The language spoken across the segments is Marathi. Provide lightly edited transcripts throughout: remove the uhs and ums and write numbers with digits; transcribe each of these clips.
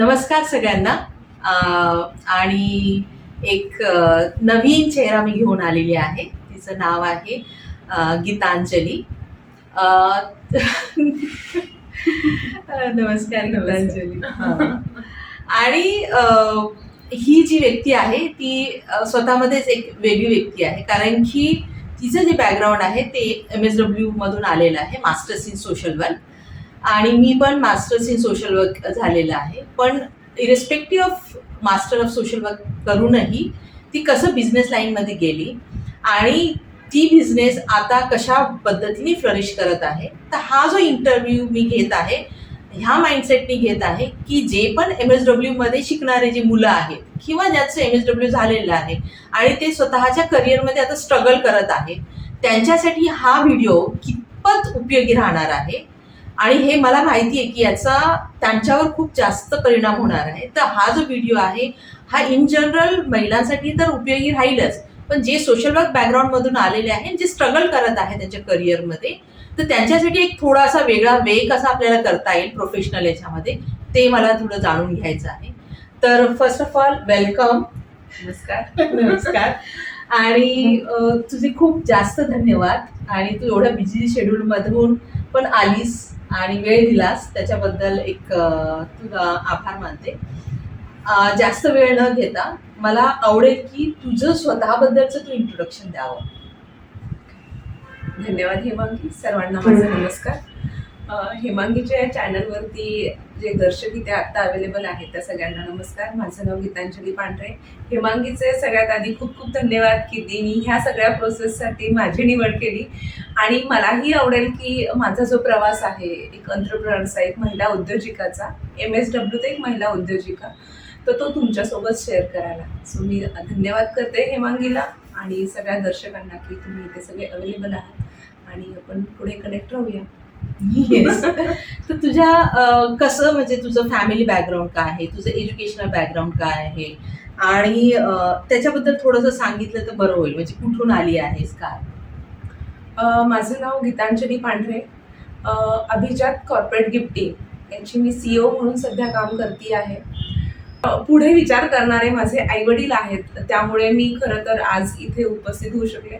नमस्कार सगळ्यांना. आणि एक नवीन चेहरा मी घेऊन आलेली आहे. तिचं नाव आहे गीतांजली. अ, नमस्कार गीतांजली. आणि ही जी व्यक्ती आहे ती स्वतःमध्येच एक वेगळी व्यक्ती आहे, कारण की तिचं जे बॅकग्राऊंड आहे ते MSW मधून आलेलं आहे, मास्टर्स इन सोशल वर्क. आणि मी पण मास्टर्स इन सोशल वर्क झालेलं आहे. पण irrespective of master of social work करूनही ती कसं बिझनेस लाईनमध्ये गेली आणि ती बिझनेस आता कशा पद्धतीने फ्लरिश करत आहे. तर हा जो इंटरव्ह्यू मी घेत आहे ह्या माइंडसेटनी घेत आहे की जे पण MSW मध्ये शिकणारे जे मुलं आहेत किंवा ज्याचं MSW झालेलं आहे आणि ते स्वतःच्या करिअरमध्ये आता स्ट्रगल करत आहे, त्यांच्यासाठी हा व्हिडिओ कितपत उपयोगी राहणार आहे. आणि हे मला माहिती आहे की याचा त्यांच्यावर खूप जास्त परिणाम होणार आहे. तर हा जो व्हिडिओ आहे हा इन जनरल महिलांसाठी तर उपयोगी राहीलच, पण जे सोशल वर्क बॅकग्राऊंडमधून आलेले आहेत, जे स्ट्रगल करत आहे त्यांच्या करिअरमध्ये, तर त्यांच्यासाठी एक थोडासा वेगळा वे कसा आपल्याला करता येईल प्रोफेशनल याच्यामध्ये, ते मला थोडं जाणून घ्यायचं आहे. तर फर्स्ट ऑफ ऑल वेलकम. नमस्कार. नमस्कार. आणि तुझे खूप जास्त धन्यवाद. आणि तू एवढ्या बिझी शेड्यूलमधून पण आलीस आणि वेळ दिलास, त्याच्याबद्दल एक तुला आभार मानते. जास्त वेळ न घेता मला आवडेल की तुझं स्वतःबद्दलचं तू इंट्रोडक्शन द्यावं. धन्यवाद हेमांगी. सर्वांना माझा नमस्कार. हेमांगीच्या चॅनलवरती जे दर्शक इथे आत्ता अवेलेबल आहेत त्या सगळ्यांना नमस्कार. माझं नाव गीतांजली पांढरे. हेमांगीचे सगळ्यात आधी खूप खूप धन्यवाद की तिने ह्या सगळ्या प्रोसेससाठी माझी निवड केली. आणि मलाही आवडेल की माझा जो प्रवास आहे एक एंटरप्रेन्योरचा, एक महिला उद्योजिकाचा, MSW ते एक महिला उद्योजिका, तर तो तुमच्यासोबत शेअर करायला. सो मी धन्यवाद करते हेमांगीला आणि सगळ्या दर्शकांना की तुम्ही इथे सगळे अवेलेबल आहात आणि आपण पुढे कनेक्ट राहूया. येस. तर तुझ्या कसं, म्हणजे तुझं फॅमिली बॅकग्राऊंड काय आहे, तुझं एज्युकेशनल बॅकग्राऊंड काय आहे, आणि त्याच्याबद्दल थोडंसं सांगितलं तर बरं होईल. म्हणजे कुठून आली आहेस काय? माझं नाव गीतांजली पांढरे. अभिजात कॉर्पोरेट गिफ्टिंग याची मी CEO म्हणून सध्या काम करते आहे. पुढे विचार करणारे माझे आईवडील आहेत, त्यामुळे मी खरं तर आज इथे उपस्थित होऊ शकले.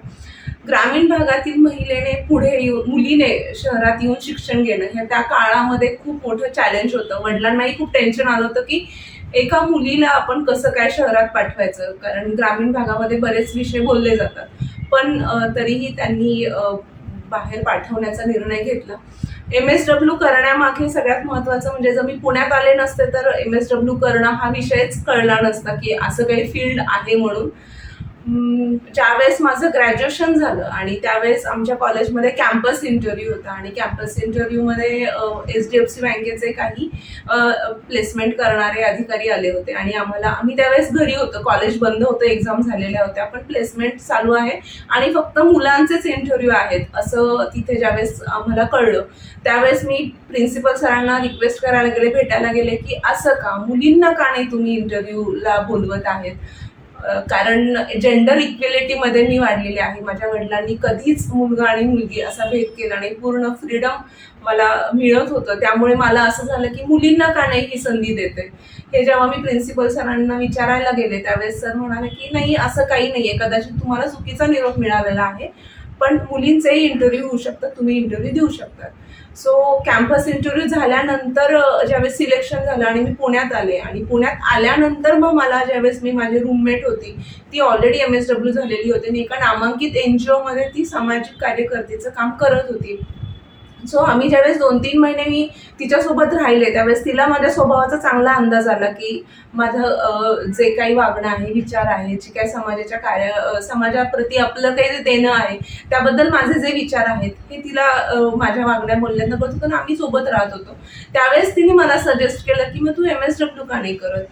ग्रामीण भागातील महिलेने पुढे येऊन, मुलीने शहरात येऊन शिक्षण घेणं हे त्या काळामध्ये खूप मोठं चॅलेंज होतं. वडिलांनाही खूप टेन्शन आलं होतं की एका मुलीला आपण कसं काय शहरात पाठवायचं, कारण ग्रामीण भागामध्ये बरेच विषय बोलले जातात. पण तरीही त्यांनी बाहेर पाठवण्याचा निर्णय घेतला. MSW करण्यामागे सगळ्यात महत्त्वाचं म्हणजे जर मी पुण्यात आले नसते तर MSW करणं हा विषयच कळला नसता की असं काही फील्ड आहे म्हणून. ज्यावेळेस माझं ग्रॅज्युएशन झालं आणि त्यावेळेस आमच्या कॉलेजमध्ये कॅम्पस इंटरव्ह्यू होता आणि कॅम्पस इंटरव्ह्यूमध्ये HDFC बँकेचे काही प्लेसमेंट करणारे अधिकारी आले होते आणि आम्ही त्यावेळेस घरी होतो, कॉलेज बंद होतं, एक्झाम झालेल्या होत्या, पण प्लेसमेंट चालू आहे आणि फक्त मुलांचेच इंटरव्ह्यू आहेत असं तिथे ज्यावेळेस आम्हाला कळलं, त्यावेळेस मी प्रिन्सिपल सरांना रिक्वेस्ट करायला गेले, भेटायला गेले की असं का, मुलींना का नाही तुम्ही इंटरव्ह्यूला बोलवत आहेत. कारण जेंडर इक्वेलिटीमध्ये मी वाढलेली आहे. माझ्या वडिलांनी कधीच मुलगा आणि मुलगी असा भेद केला नाही, पूर्ण फ्रीडम मला मिळत होतं. त्यामुळे मला असं झालं की मुलींना का नाही ही संधी देते. हे जेव्हा मी प्रिन्सिपल सरांना विचारायला गेले त्यावेळेस सर म्हणाले की नाही, असं काही नाहीये, कदाचित तुम्हाला चुकीचा निरोप मिळालेला आहे, पण मुलींचेही इंटरव्ह्यू होऊ शकतात, तुम्ही इंटरव्ह्यू देऊ शकतात. सो कॅम्पस इंटरव्ह्यू झाल्यानंतर ज्यावेळेस सिलेक्शन झालं आणि मी पुण्यात आले आणि पुण्यात आल्यानंतर मग मला ज्यावेळेस माझी रूममेट होती ती ऑलरेडी MSW झालेली होती आणि एका नामांकित NGO मध्ये ती सामाजिक कार्यकर्तेचं काम करत होती. सो आम्ही ज्यावेळेस 2-3 महिने मी तिच्यासोबत राहिले त्यावेळेस तिला माझ्या स्वभावाचा चांगला अंदाज आला की माझं जे काही वागणं आहे, विचार आहे, जे काही समाजाप्रती आपलं काही देणं आहे, त्याबद्दल माझे जे विचार आहेत हे तिला माझ्या वागण्या बोलण्यानं कळत होतं आणि आम्ही सोबत राहत होतो. त्यावेळेस तिने मला सजेस्ट केलं की मग तू MSW का नाही करत.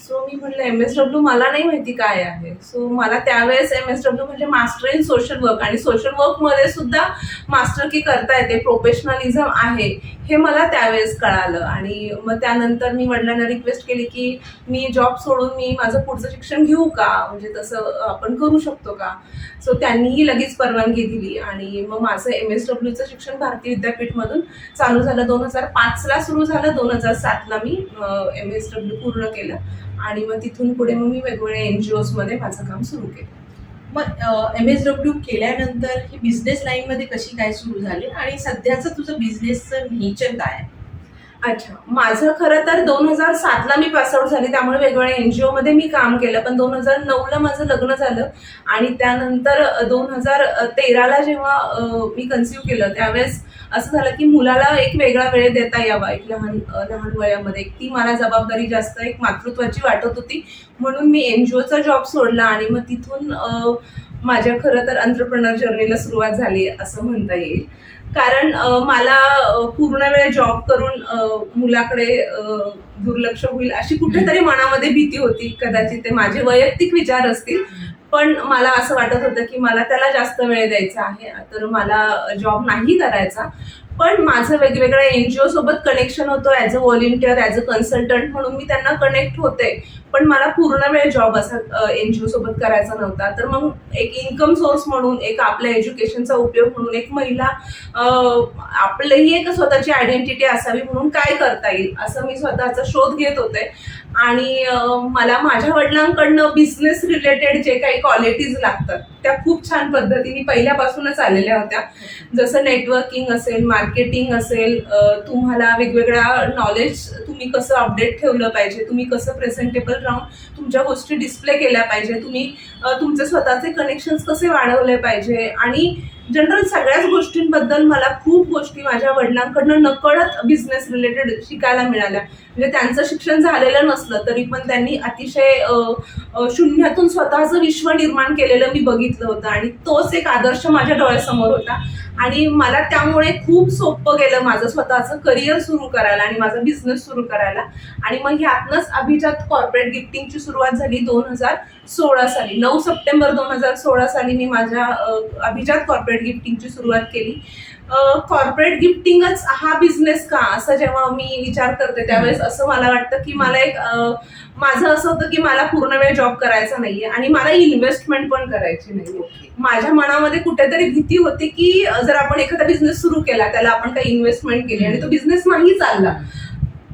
सो मी म्हटलं MSW मला नाही माहिती काय आहे. सो मला त्यावेळेस MSW म्हणजे मास्टर इन सोशल वर्क, आणि सोशल वर्कमध्ये सुद्धा मास्टर की करता येते, प्रोफेशनलिझम आहे हे मला त्यावेळेस कळालं. आणि मग त्यानंतर मी वडिलांना रिक्वेस्ट केली की मी जॉब सोडून मी माझं पुढचं शिक्षण घेऊ का, म्हणजे तसं आपण करू शकतो का. सो त्यांनीही लगेच परवानगी दिली आणि मग माझं MSWचं शिक्षण भारतीय विद्यापीठमधून चालू झालं. 2005ला सुरू झालं, 2007ला मी MSW पूर्ण केलं आणि मग तिथून पुढे मग मी वेगवेगळ्या NGOs मध्ये माझं काम सुरू केलं. मग MSW केल्यानंतर ही बिझनेस लाईनमध्ये कशी काय सुरू झाली आणि सध्याचं तुझं बिझनेसचं नेचर काय आहे? अच्छा, माझं खरं तर 2007ला मी पासआउट झाली, त्यामुळे वेगवेगळ्या NGO मध्ये मी काम केलं. पण 2009ला माझं लग्न झालं आणि त्यानंतर 2013ला जेव्हा मी कन्सिव्ह केलं त्यावेळेस असं झालं की मुलाला एक वेगळा वेळ देता यावा, एक लहान वयामध्ये. ती मला जबाबदारी जास्त एक मातृत्वाची वाटत होती, म्हणून मी NGOचा जॉब सोडला आणि मग तिथून माझ्या खरं तर एंटरप्रेन्योर जर्नीला सुरुवात झाली असं म्हणता येईल. कारण मला पूर्ण वेळ जॉब करून मुलाकडे दुर्लक्ष होईल अशी कुठेतरी मनामध्ये भीती होती. कदाचित ते माझे वैयक्तिक विचार असतील, पण मला असं वाटत होतं की मला त्याला जास्त वेळ द्यायचा आहे, तर मला जॉब नाही करायचा. पण माझं वेगवेगळ्या NGO सोबत कनेक्शन होतं, as a volunteer, as a consultant म्हणून मी त्यांना कनेक्ट होते. पण मला पूर्ण वेळ जॉब असा NGO सोबत करायचा नव्हता. तर मग एक इन्कम सोर्स म्हणून, एक आपल्या एज्युकेशनचा उपयोग म्हणून, एक महिला आपलंही एक स्वतःची आयडेंटिटी असावी म्हणून काय करता येईल असं मी स्वतःचा शोध घेत होते. आणि मला माझ्या वडिलांकडनं बिझनेस रिलेटेड जे काही क्वालिटीज लागतात त्या खूप छान पद्धतीने पहिल्यापासूनच आलेल्या होत्या. जसं नेटवर्किंग असेल, मार्केटिंग असेल, तुम्हाला वेगवेगळ्या नॉलेज तुम्ही कसं अपडेट ठेवलं पाहिजे, तुम्ही कसं प्रेझेंटेबल राहून तुमच्या गोष्टी डिस्प्ले केल्या पाहिजे, तुम्ही तुमचे स्वतःचे कनेक्शन्स कसे वाढवले पाहिजे, आणि जनरल सगळ्याच गोष्टींबद्दल मला खूप गोष्टी माझ्या वडिलांकडनं नकळत बिझनेस रिलेटेड शिकायला मिळाल्या. म्हणजे त्यांचं शिक्षण झालेलं नसलं तरी पण त्यांनी अतिशय शून्यातून स्वतःचं विश्व निर्माण केलेलं मी बघितलं होतं आणि तोच एक आदर्श माझ्या डोळ्यासमोर होता. आणि मला त्यामुळे खूप सोपं गेलं माझं स्वतःचं करिअर सुरू करायला आणि माझा बिझनेस सुरू करायला. आणि मग ह्यातनंच अभिजात कॉर्पोरेट गिफ्टिंगची सुरुवात झाली 2016 साली. 9 सप्टेंबर 2016 साली मी माझ्या अभिजात कॉर्पोरेट गिफ्टिंगची सुरुवात केली. कॉर्पोरेट गिफ्टिंगच हा बिझनेस का, असं जेव्हा मी विचार करते त्यावेळेस असं मला वाटतं की मला एक माझं असं होतं की मला पूर्ण वेळ जॉब करायचा नाहीये आणि मला इन्व्हेस्टमेंट पण करायची नाहीये. माझ्या मनामध्ये कुठेतरी भीती होती की जर आपण एखादा बिझनेस सुरू केला, त्याला आपण काही इन्व्हेस्टमेंट केली आणि तो बिझनेस नाही चालला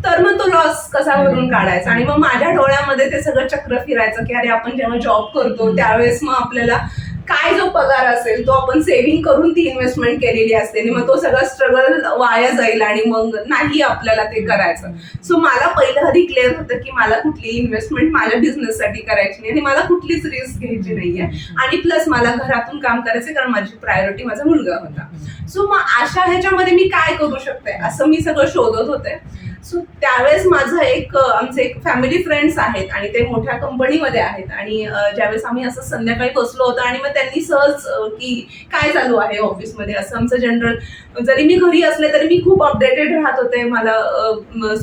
तर मग तो लॉस कसा भरून काढायचा. आणि मग माझ्या डोळ्यामध्ये ते सगळं चक्र फिरायचं की अरे आपण जेव्हा जॉब करतो त्यावेळेस मग आपल्याला काय जो पगार असेल तो आपण सेव्हिंग करून ती इन्व्हेस्टमेंट केलेली असते आणि मग तो सगळा स्ट्रगल वाया जाईल आणि मग नाही आपल्याला ते करायचं. सो मला पहिलं आधी क्लिअर होतं की मला कुठली इन्व्हेस्टमेंट माझ्या बिझनेससाठी करायची नाही आणि मला कुठलीच रिस्क घ्यायची नाहीये. आणि प्लस मला घरातून काम करायचं कारण माझी प्रायोरिटी माझा मुलगा होता. सो मग अशा ह्याच्यामध्ये मी काय करू शकते असं मी सगळं शोधत होते. सो त्यावेळेस माझं आमचे एक फॅमिली फ्रेंड्स आहेत आणि ते मोठ्या कंपनीमध्ये आहेत. आणि ज्यावेळेस आम्ही असं संध्याकाळी बसलो होतो आणि मग त्यांनी सहज की काय चालू आहे ऑफिसमध्ये असं आमचं जनरल, जरी मी घरी असले तरी मी खूप अपडेटेड राहत होते. मला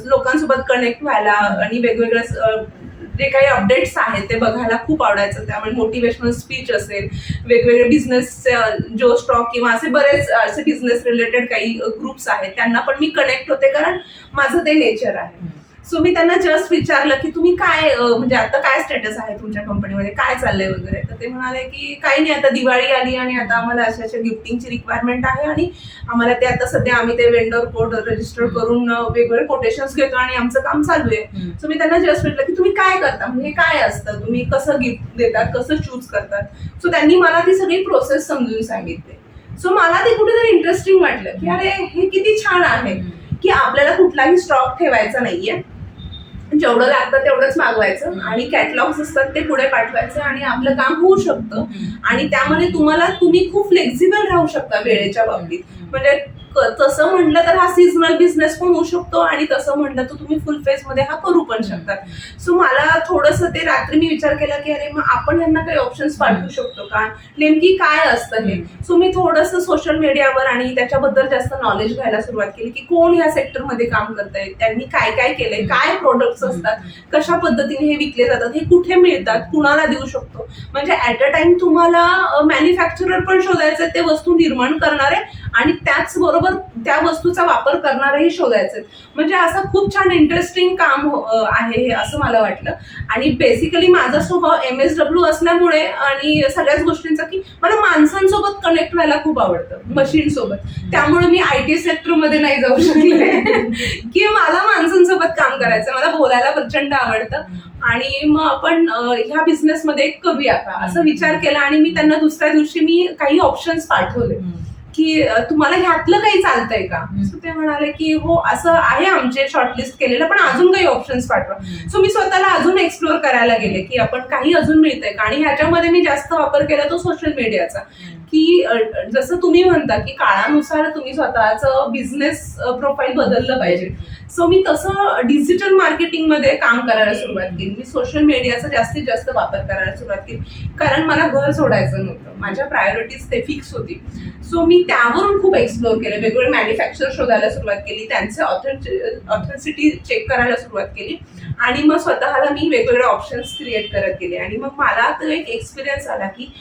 लोकांसोबत कनेक्ट व्हायला आणि वेगवेगळ्या जे काही अपडेट्स आहेत ते बघायला खूप आवडायचं. त्यामुळे मोटिवेशनल स्पीच असेल, वेगवेगळे बिझनेस जो स्टॉक किंवा असे बरेच असे बिझनेस रिलेटेड काही ग्रुप्स आहेत त्यांना पण मी कनेक्ट होते कारण माझं ते नेचर आहे. सो मी त्यांना जस्ट विचारलं की तुम्ही काय म्हणजे आता काय स्टेटस आहे तुमच्या कंपनीमध्ये, काय चाललंय वगैरे. तर ते म्हणाले की काही नाही, आता दिवाळी आली आणि आता आम्हाला अशा गिफ्टिंगची रिक्वायरमेंट आहे आणि आम्हाला ते आता सध्या आम्ही ते वेंडर कोड रजिस्टर करून वेगवेगळे कोटेशन्स घेतो आणि आमचं काम चालू आहे. सो मी त्यांना जस्ट म्हटलं की तुम्ही काय करता, म्हणजे काय असतं, तुम्ही कसं गिफ्ट देतात, कसं चूज करतात. सो त्यांनी मला ती सगळी प्रोसेस समजून सांगितली. सो मला ते कुठेतरी इंटरेस्टिंग वाटलं की अरे हे किती छान आहे की आपल्याला कुठलाही स्टॉक ठेवायचा नाहीये, जेवढं लागतं तेवढंच मागवायचं आणि कॅटलॉग्स असतात ते पुढे पाठवायचं आणि आपलं काम होऊ शकतं. आणि त्यामध्ये तुम्ही खूप फ्लेक्झिबल राहू शकता वेळेच्या बाबतीत. म्हणजे तसं म्हटलं तर हा सीझनल बिझनेस पण होऊ शकतो आणि तसं म्हटलं तर तुम्ही फुल फेज मध्ये हा करू पण शकतात. सो मला थोडंसं ते रात्री मी विचार केला की अरे मग आपण यांना काही ऑप्शन्स पाठवू शकतो का, नेमकी काय असतं हे. सो मी थोडंसं सोशल मीडियावर आणि त्याच्याबद्दल जास्त नॉलेज घ्यायला सुरुवात केली की कोण ह्या सेक्टरमध्ये काम करतायत, त्यांनी काय काय केलंय, काय प्रोडक्ट्स असतात, कशा पद्धतीने हे विकले जातात, हे कुठे मिळतात, कुणाला देऊ शकतो. म्हणजे ऍट अ टाइम तुम्हाला मॅन्युफॅक्चरर पण शोधायचे, ते वस्तू निर्माण करणारे आणि त्याचबरोबर त्या वस्तूचा वापर करणारेही शोधायचे. म्हणजे असं खूप छान इंटरेस्टिंग काम आहे हे, असं मला वाटलं. आणि बेसिकली माझा स्वभाव MSW असल्यामुळे आणि सगळ्याच गोष्टींचा की मला माणसांसोबत कनेक्ट व्हायला खूप आवडतं, मशीन सोबत. त्यामुळे मी IT सेक्टरमध्ये नाही जाऊ शकले की मला माणसांसोबत काम करायचं, मला बोलायला प्रचंड आवडतं. आणि मग आपण ह्या बिझनेसमध्ये करूया का असं विचार केला. आणि मी त्यांना दुसऱ्या दिवशी मी काही ऑप्शन्स पाठवले की तुम्हाला ह्यातलं काही चालतंय का. सो ते म्हणाले की हो असं आहे आमचे शॉर्टलिस्ट केलेलं, पण अजून काही ऑप्शन्स पाठवा. सो मी स्वतःला अजून एक्सप्लोर करायला गेले की आपण काही अजून मिळतंय का. आणि ह्याच्यामध्ये मी जास्त वापर केला तो सोशल मीडियाचा, की जसं तुम्ही म्हणता की काळानुसार तुम्ही स्वतःचं बिझनेस प्रोफाईल बदललं पाहिजे. सो मी तसं डिजिटल मार्केटिंगमध्ये काम करायला सुरुवात केली. मी सोशल मीडियाचा जास्तीत जास्त वापर करायला सुरुवात केली, कारण मला घर सोडायचं नव्हतं, माझ्या प्रायोरिटीज ते फिक्स होती. सो मी त्यावरून खूप एक्सप्लोर केलं, वेगवेगळे मॅन्युफॅक्चर शोधायला सुरुवात केली, त्यांचे ऑथेंटिसिटी चेक करायला सुरुवात केली आणि मग स्वतःला मी वेगवेगळे ऑप्शन्स क्रिएट करत गेले. आणि मग मला तो एक एक्सपिरियन्स आला की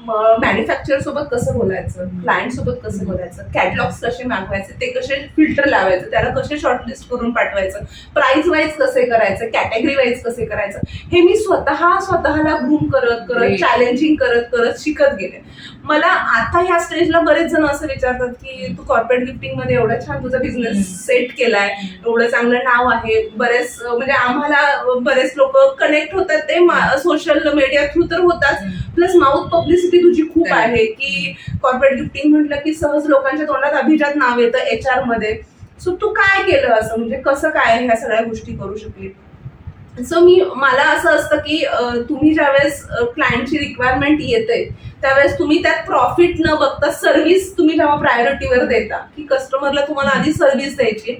मॅन्युफॅक्चर सोबत कसं बोलायचं, क्लायंट सोबत कसं बोलायचं, कॅटलॉग्स कसे मागवायचे, ते कसे फिल्टर लावायचं, त्याला कसे शॉर्टलिस्ट करून पाठवायचं, प्राइस वाईज कसे करायचं, कॅटेगरी वाईज कसे करायचं, हे मी स्वतःला ग्रूम करत चॅलेंजिंग करत शिकत गेले. मला आता ह्या स्टेजला बरेच जण असं विचारतात की तू कॉर्पोरेट गिफ्टिंग मध्ये एवढा छान तुझा बिझनेस सेट केलाय, एवढं चांगलं नाव आहे, बरेच म्हणजे आम्हाला बरेच लोक कनेक्ट होतात, ते सोशल मीडिया थ्रू तर होतात, प्लस माउथ पब्लिसिटी तुझी खूप आहे की कॉर्पोरेट गिफ्टिंग म्हटलं की सहज लोकांच्या तोंडात अभिजात नाव येतं HR मध्ये. सो तू काय केलं असं, म्हणजे कसं काय ह्या सगळ्या गोष्टी करू शकली. सो मला असं असतं की तुम्ही ज्यावेळेस क्लायंटची रिक्वायरमेंट येते त्यावेळेस तुम्ही त्यात प्रॉफिट न बघता सर्व्हिस तुम्ही जेव्हा प्रायोरिटीवर देता की कस्टमरला तुम्हाला आधी सर्व्हिस द्यायची.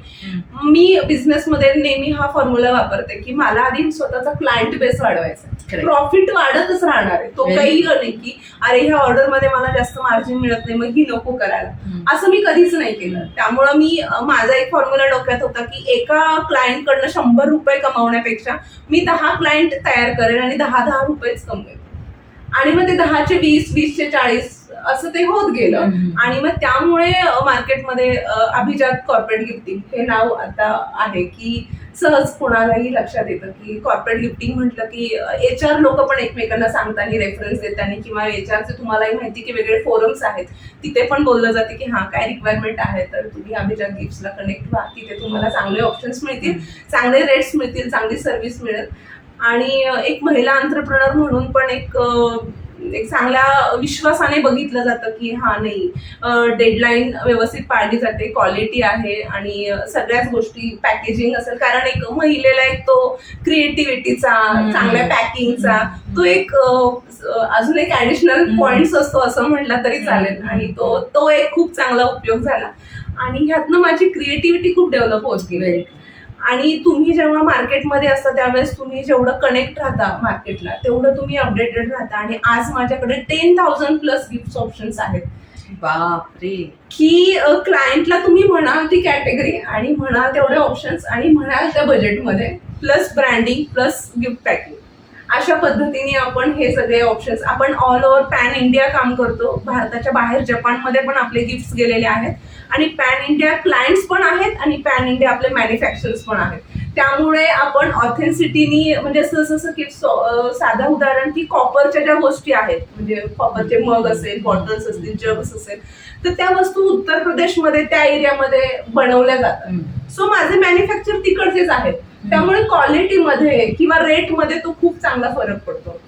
मी बिझनेसमध्ये नेहमी हा फॉर्म्युला वापरते की मला आधी स्वतःचा क्लायंट बेस वाढवायचा, प्रॉफिट वाढतच राहणार आहे. तो काही नाही की अरे ह्या ऑर्डर मध्ये मला जास्त मार्जिन मिळत नाही मग ही नको करायला, असं मी कधीच नाही केलं. त्यामुळं मी माझा एक फॉर्म्युला डोक्यात होता की एका क्लायंट कडनं 100 रुपये कमावण्यापेक्षा मी 10 क्लायंट तयार करेन आणि 10 रुपयेच कमवेन. आणि मग ते 10चे 20, 20चे 40 असं ते होत गेलं. आणि मग त्यामुळे मार्केटमध्ये अभिजात कॉर्पोरेट गिफ्टिंग हे नाव आता आहे की सहज कोणालाही लक्षात येतं की कॉर्पोरेट गिफ्टिंग म्हटलं की HR लोक पण एकमेकांना सांगताना रेफरन्स देताना किंवा HRचे तुम्हालाही माहिती की वेगळे फोरम्स आहेत, तिथे पण बोललं जाते की हा काय रिक्वायरमेंट आहे तर तुम्ही अभिजात गिफ्ट्सला कनेक्ट व्हा, तिथे तुम्हाला चांगले ऑप्शन्स मिळतील, चांगले रेट्स मिळतील, चांगली सर्व्हिस मिळेल. आणि एक महिला एंटरप्रेनर म्हणून पण एक चांगल्या विश्वासाने बघितलं जातं की हा नाही डेडलाईन व्यवस्थित पाळली जाते, क्वालिटी आहे आणि सगळ्याच गोष्टी पॅकेजिंग असेल, कारण एक महिलेला एक तो क्रिएटिव्हिटीचा, चांगल्या पॅकिंगचा तो एक अजून एक ऍडिशनल पॉइंट्स असतो असं म्हटलं तरी चालेल. आणि तो एक खूप चांगला उपयोग झाला आणि ह्यातनं माझी क्रिएटिव्हिटी खूप डेव्हलप होत गेली. आणि तुम्ही जेव्हा मार्केटमध्ये असता त्यावेळेस तुम्ही जेवढं कनेक्ट राहता मार्केटला तेवढं तुम्ही अपडेटेड राहता. आणि आज माझ्याकडे 10,000 प्लस गिफ्ट ऑप्शन्स आहेत. बापरे, की क्लायंटला तुम्ही म्हणाल ती कॅटेगरी आणि म्हणाल तेवढे ऑप्शन्स आणि म्हणाल त्या बजेटमध्ये, plus branding plus gift packing, अशा पद्धतीने आपण हे सगळे ऑप्शन्स, आपण ऑल ओव्हर पॅन इंडिया काम करतो. भारताच्या बाहेर जपानमध्ये पण आपले गिफ्ट्स गेलेले आहेत आणि पॅन इंडिया क्लायंट्स पण आहेत आणि पॅन इंडिया आपले मॅन्युफॅक्चरर्स पण आहेत. त्यामुळे आपण ऑथेंटिसिटीनी म्हणजे जसं की साधं उदाहरण की कॉपरच्या ज्या गोष्टी आहेत, म्हणजे कॉपरचे मग असेल, बॉटल्स असतील, जग्स असेल, तर त्या वस्तू उत्तर प्रदेशमध्ये त्या एरियामध्ये बनवल्या जातात. सो माझे मॅन्युफॅक्चर तिकडचेच आहेत, त्यामुळे क्वालिटीमध्ये किंवा रेटमध्ये तो खूप चांगला फरक पडतो.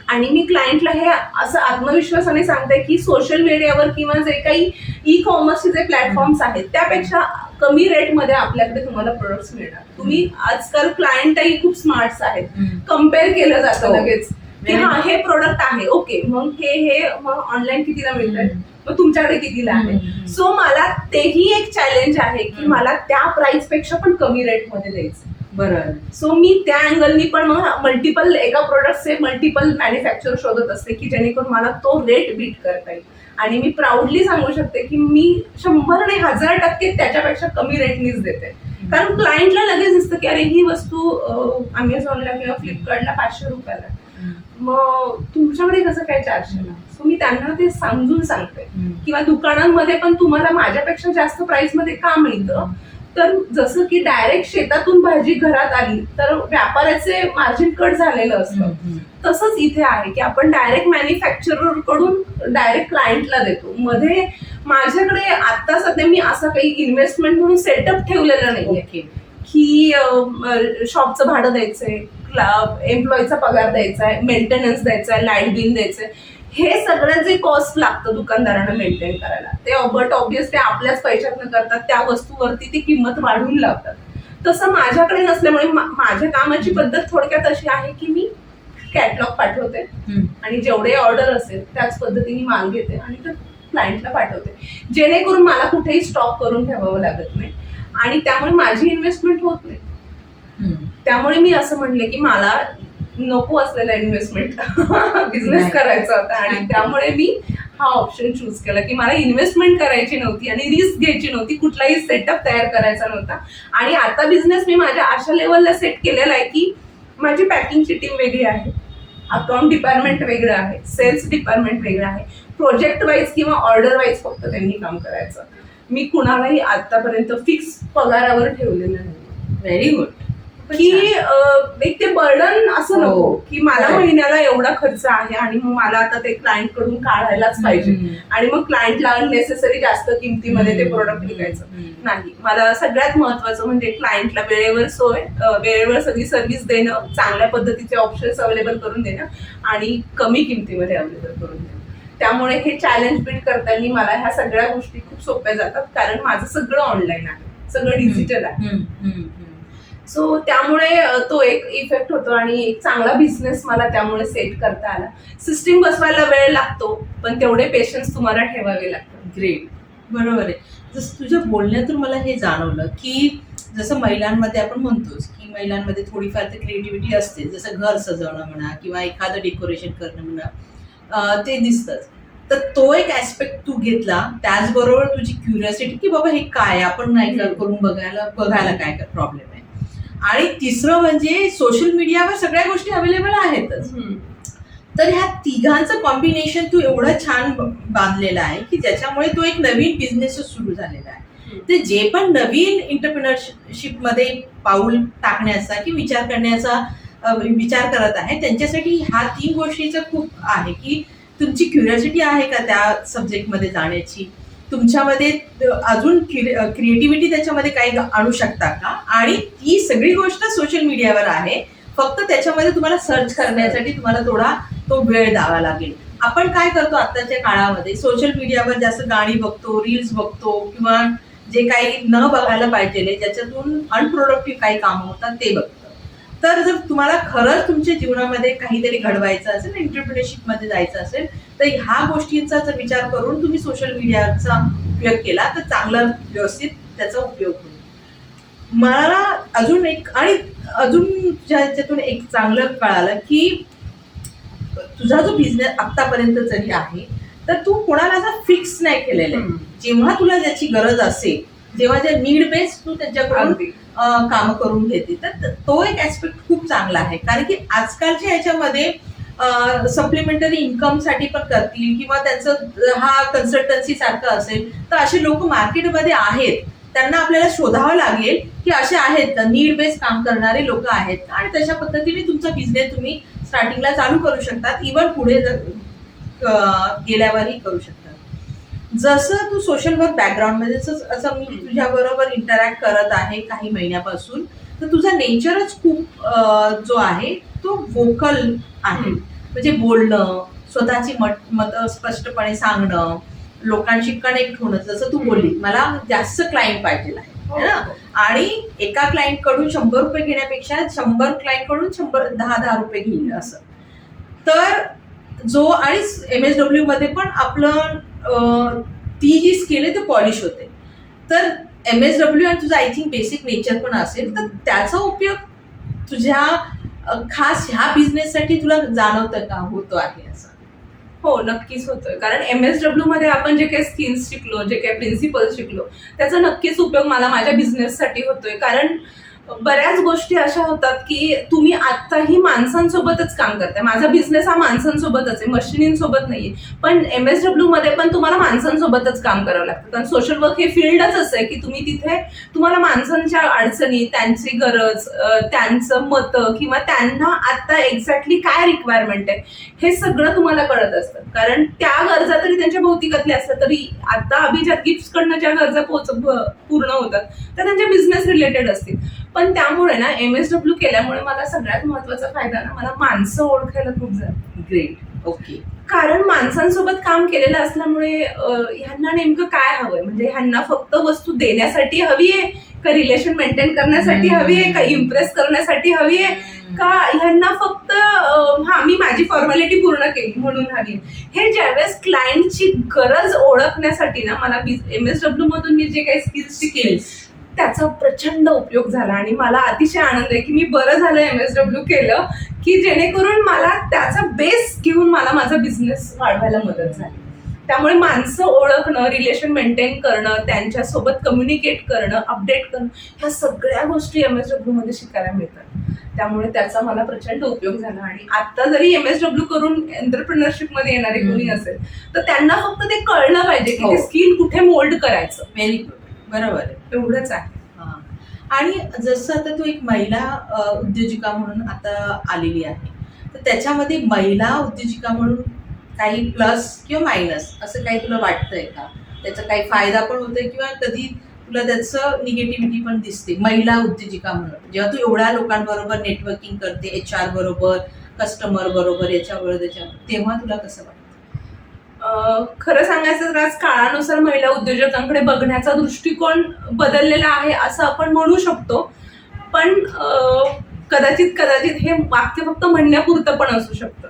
आणि मी क्लायंटला हे असं आत्मविश्वासाने सांगते की सोशल मीडियावर किंवा जे काही ई-कॉमर्सचे जे प्लॅटफॉर्म्स आहेत त्यापेक्षा कमी रेटमध्ये आपल्याकडे तुम्हाला प्रोडक्ट्स मिळणार. तुम्ही आजकाल क्लायंटही खूप स्मार्ट्स आहेत, कम्पेअर केलं जातं लगेच की हा हे प्रोडक्ट आहे, ओके, मग हे मग ऑनलाईन कितीला मिळतंय, मग तुमच्याकडे कितीला आहे. सो मला तेही एक चॅलेंज आहे की मला त्या प्राइस पेक्षा पण कमी रेट मध्ये द्यायचं. बरोबर. सो मी त्या अँगलनी पण मग मल्टिपल एका प्रोडक्टचे मल्टिपल मॅन्युफॅक्चर शोधत असते की जेणेकरून मला तो रेट बीट करता येईल. आणि मी प्राऊडली सांगू शकते की मी 100 आणि 1000% त्याच्यापेक्षा कमी रेटनीच देते. कारण क्लायंटला लगेच दिसतं की अरे ही वस्तू अमेझॉनला किंवा फ्लिपकार्टला 500 रुपयाला, मग तुमच्याकडे कसं काय 400ला. सो मी त्यांना ते समजून सांगते. किंवा दुकानांमध्ये पण तुम्हाला माझ्यापेक्षा जास्त प्राइस मध्ये का मिळतं, तर जसं की डायरेक्ट शेतातून भाजी घरात आली तर व्यापाऱ्याचे मार्जिन कट झालेलं असतं, तसंच इथे आहे की आपण डायरेक्ट मॅन्युफॅक्चरर कडून डायरेक्ट क्लायंटला देतो. मध्ये माझ्याकडे आता सध्या मी असं काही इन्व्हेस्टमेंट म्हणून सेटअप ठेवलेलं नाहीये की शॉपचं भाडं द्यायचंय, एम्प्लॉईचा पगार द्यायचा आहे, मेंटेनन्स द्यायचा आहे, लाईट बिल द्यायचंय, हे सगळं जे कॉस्ट लागतं दुकानदारांना मेंटेन करायला, ते बट ऑब्व्हियसली आपल्याच पैशातनं करतात, त्या वस्तूवरती ती किंमत वाढवून लावतात. तसं माझ्याकडे नसल्यामुळे माझ्या कामाची पद्धत थोडक्यात अशी आहे की मी कॅटलॉग पाठवते आणि जेवढे ऑर्डर असेल त्याच पद्धतीने माल घेते आणि ते क्लायंटला पाठवते, जेणेकरून मला कुठेही स्टॉक करून ठेवावं लागत नाही आणि त्यामुळे माझी इन्व्हेस्टमेंट होत नाही. त्यामुळे मी असं म्हणले की मला नको असलेला इन्व्हेस्टमेंट बिझनेस करायचा होता आणि त्यामुळे मी हा ऑप्शन चूज केला की मला इन्व्हेस्टमेंट करायची नव्हती आणि रिस्क घ्यायची नव्हती, कुठलाही सेटअप तयार करायचा नव्हता. आणि आता बिझनेस मी माझ्या अशा लेवलला सेट केलेला आहे की माझी पॅकिंगची टीम वेगळी आहे, अकाउंट डिपार्टमेंट वेगळं आहे, सेल्स डिपार्टमेंट वेगळं आहे, प्रोजेक्ट वाईज किंवा ऑर्डर वाईज फक्त त्यांनी काम करायचं. मी कुणालाही आतापर्यंत फिक्स पगारावर ठेवलेलं नाही. Very good. की एक ते बर्डन असं नको की मला महिन्याला एवढा खर्च आहे आणि मग मला आता ते क्लायंट कडून काढायलाच पाहिजे आणि मग क्लायंटला अननेसेसरी जास्त किमतीमध्ये ते प्रोडक्ट विकायचं नाही. मला सगळ्यात महत्वाचं म्हणजे क्लायंटला वेळेवर सोय, वेळेवर सगळी सर्व्हिस देणं, चांगल्या पद्धतीचे ऑप्शन्स अवेलेबल करून देणं आणि कमी किमतीमध्ये अवेलेबल करून देणं. त्यामुळे हे चॅलेंज बिल्ड करताना मला ह्या सगळ्या गोष्टी खूप सोप्या जातात कारण माझं सगळं ऑनलाईन आहे, सगळं डिजिटल आहे. सो त्यामुळे तो एक इफेक्ट होतो आणि एक चांगला बिझनेस मला त्यामुळे सेट करता आला. सिस्टीम बसवायला वेळ लागतो पण तेवढे पेशन्स तुम्हाला ठेवावे लागतात. ग्रेट. बरोबर आहे. जसं तुझ्या बोलण्यातून मला हे जाणवलं की जसं महिलांमध्ये आपण म्हणतोच की महिलांमध्ये थोडीफार तर क्रिएटिव्हिटी असते, जसं घर सजवणं म्हणा किंवा एखादं डेकोरेशन करणं म्हणा, ते दिसतंच. तर तो एक ऍस्पेक्ट तू घेतला, त्याचबरोबर तुझी क्युरियोसिटी की बाबा हे काय, आपण नाही करून बघायला काय प्रॉब्लेम आहे. आणि तिसरं म्हणजे सोशल मीडियावर सगळ्या गोष्टी अवेलेबल आहेतच. तर ह्या तिघांचं कॉम्बिनेशन तू एवढं छान बांधलेलं आहे की ज्याच्यामुळे तो एक नवीन बिझनेसच सुरू झालेला आहे. ते जे पण नवीन एंटरप्रिनरशिप मध्ये पाऊल टाकण्याचा की विचार करण्याचा विचार करत आहे त्यांच्यासाठी ह्या 3 गोष्टीचं खूप आहे की तुमची क्युरियोसिटी आहे का त्या सब्जेक्टमध्ये जाण्याची, तुमच्यामध्ये अजून क्रिएटिव्हिटी त्याच्यामध्ये काही आणू शकता का, आणि ती सगळी गोष्ट सोशल मीडियावर आहे, फक्त त्याच्यामध्ये तुम्हाला सर्च करण्यासाठी तुम्हाला तो वेळ द्यावा लागेल. आपण काय करतो आताच्या काळामध्ये सोशल मीडियावर जास्त गाणी बघतो, रील्स बघतो किंवा जे काही न बघायला पाहिजे ज्याच्यातून अनप्रोडक्टिव्ह काही कामं होतात ते बघतो. तर जर तुम्हाला खरंच तुमच्या जीवनामध्ये काहीतरी घडवायचं असेल, एंटरप्रिनरशिप मध्ये जायचं असेल, तर ह्या गोष्टींचा जर विचार करून तुम्ही सोशल मीडियाचा उपयोग केला तर चांगला व्यवस्थित त्याचा उपयोग होईल. मला अजून ज्याच्यातून एक चांगलं कळालं की तुझा जो बिझनेस आतापर्यंत जरी आहे तर तू कोणाला असं फिक्स नाही केलेलं आहे. जेव्हा तुला ज्याची गरज असेल, जेव्हा जे नीड बेस्ड तू त्यांच्याकडून काम करून घेते, तर तो एक ऍस्पेक्ट खूप चांगला आहे. कारण की आजकालच्या ह्याच्यामध्ये सप्लिमेंटरी इन्कम साठी पण करतील किंवा त्यांचं हा कन्सल्टन्सी सारखं असेल, तर असे लोक मार्केटमध्ये आहेत. त्यांना आपल्याला शोधावं लागेल की असे आहेत नीड बेस्ड काम करणारे लोक आहेत आणि तशा पद्धतीने तुमचा बिझनेस तुम्ही स्टार्टिंगला चालू करू शकतात, इव्हन पुढे गेल्यावरही करू शकतात. जसं तू सोशल वर्क बॅकग्राऊंडमध्ये असं मी तुझ्या बरोबर इंटरॅक्ट करत आहे काही महिन्यापासून, तर तुझा नेचरच खूप जो आहे तो वोकल आहे. म्हणजे बोलणं, स्वतःची मत स्पष्टपणे सांगणं, लोकांशी कनेक्ट होणं. जसं तू बोलली मला जास्त क्लायंट पाहिजे आहे ना, आणि एका क्लायंट कडून 100 रुपये घेण्यापेक्षा 100 क्लायंट कडून 10 रुपये घेईल असं. तर जो आणि MSW मध्ये पण आपलं ती जी स्किल आहे ती पॉलिश होते. तर MSW आणि तुझं आय थिंक बेसिक नेचर पण असेल तर त्याचा उपयोग तुझ्या खास ह्या बिझनेससाठी तुला जाणवतं का होतो आहे असं? हो, नक्कीच होतोय. कारण MSW मध्ये आपण जे काही स्किल्स शिकलो, जे काही प्रिन्सिपल्स शिकलो, त्याचा नक्कीच उपयोग मला माझ्या बिझनेससाठी होतोय. कारण बऱ्याच गोष्टी अशा होतात की तुम्ही आत्ताही माणसांसोबतच काम करताय. माझा बिझनेस हा माणसांसोबतच आहे, मशिनींसोबत नाहीये. पण MSW मध्ये पण तुम्हाला माणसांसोबतच काम करावं लागतं. कारण सोशल वर्क हे फील्डच असं आहे की तुम्ही तिथे तुम्हाला माणसांच्या अडचणी, त्यांची गरज, त्यांचं मतं किंवा त्यांना आता एक्झॅक्टली काय रिक्वायरमेंट आहे हे सगळं तुम्हाला कळत असतं. कारण त्या गरजा तरी त्यांच्या भौतिकातल्या असतात, तरी आता अभिजात गिफ्ट्स कडनं ज्या गरजा पूर्ण होतात त्या त्यांच्या बिझनेस रिलेटेड असतील. पण त्यामुळे ना MSW केल्यामुळे मला सगळ्यात महत्वाचा फायदा ना, मला माणसं ओळखायला खूप झालं. ग्रेट. ओके. कारण माणसांसोबत काम केलेलं असल्यामुळे ह्यांना नेमकं काय हवंय, म्हणजे ह्यांना फक्त वस्तू देण्यासाठी हवी आहे का रिलेशन मेंटेन करण्यासाठी हवी आहे का इम्प्रेस करण्यासाठी हवी आहे का ह्यांना फक्त मी माझी फॉर्मॅलिटी पूर्ण केली म्हणून हवी आहे. हे ज्यावेळेस क्लायंटची गरज ओळखण्यासाठी ना मला MSW मधून मी जे काही स्किल्स शिकेल त्याचा प्रचंड उपयोग झाला. आणि मला अतिशय आनंद आहे की मी बरं झालं MSW केलं, की जेणेकरून मला त्याचा बेस घेऊन मला माझा बिझनेस वाढवायला मदत झाली. त्यामुळे माणसं ओळखणं, रिलेशन मेंटेन करणं, त्यांच्यासोबत कम्युनिकेट करणं, अपडेट करणं, ह्या सगळ्या गोष्टी MSW मध्ये शिकायला मिळतात. त्यामुळे त्याचा मला प्रचंड उपयोग झाला. आणि आता जरी MSW करून एंटरप्रिनरशिप मध्ये येणारे कोणी असेल तर त्यांना फक्त ते कळलं पाहिजे की ते स्किल कुठे मोल्ड करायचं. Very good. बरोबर आहे. एवढंच आहे. आणि जसं आता तू एक महिला उद्योजिका म्हणून आता आलेली आहे, तर त्याच्यामध्ये महिला उद्योजिका म्हणून काही प्लस किंवा मायनस असं काही तुला वाटतंय का? त्याचा काही फायदा पण होतोय किंवा कधी तुला त्याचं निगेटिव्हिटी पण दिसते महिला उद्योजिका म्हणून, जेव्हा तू एवढ्या लोकांबरोबर नेटवर्किंग करते, HR बरोबर, कस्टमर बरोबर, याच्याबरोबर त्याच्यावर, तेव्हा तुला कसं वाटतं? खरं सांगायचं तर आज काळानुसार महिला उद्योजकांकडे बघण्याचा दृष्टिकोन बदललेला आहे असं आपण म्हणू शकतो. पण कदाचित हे वाक्य फक्त म्हणण्यापुरतं पण असू शकतं.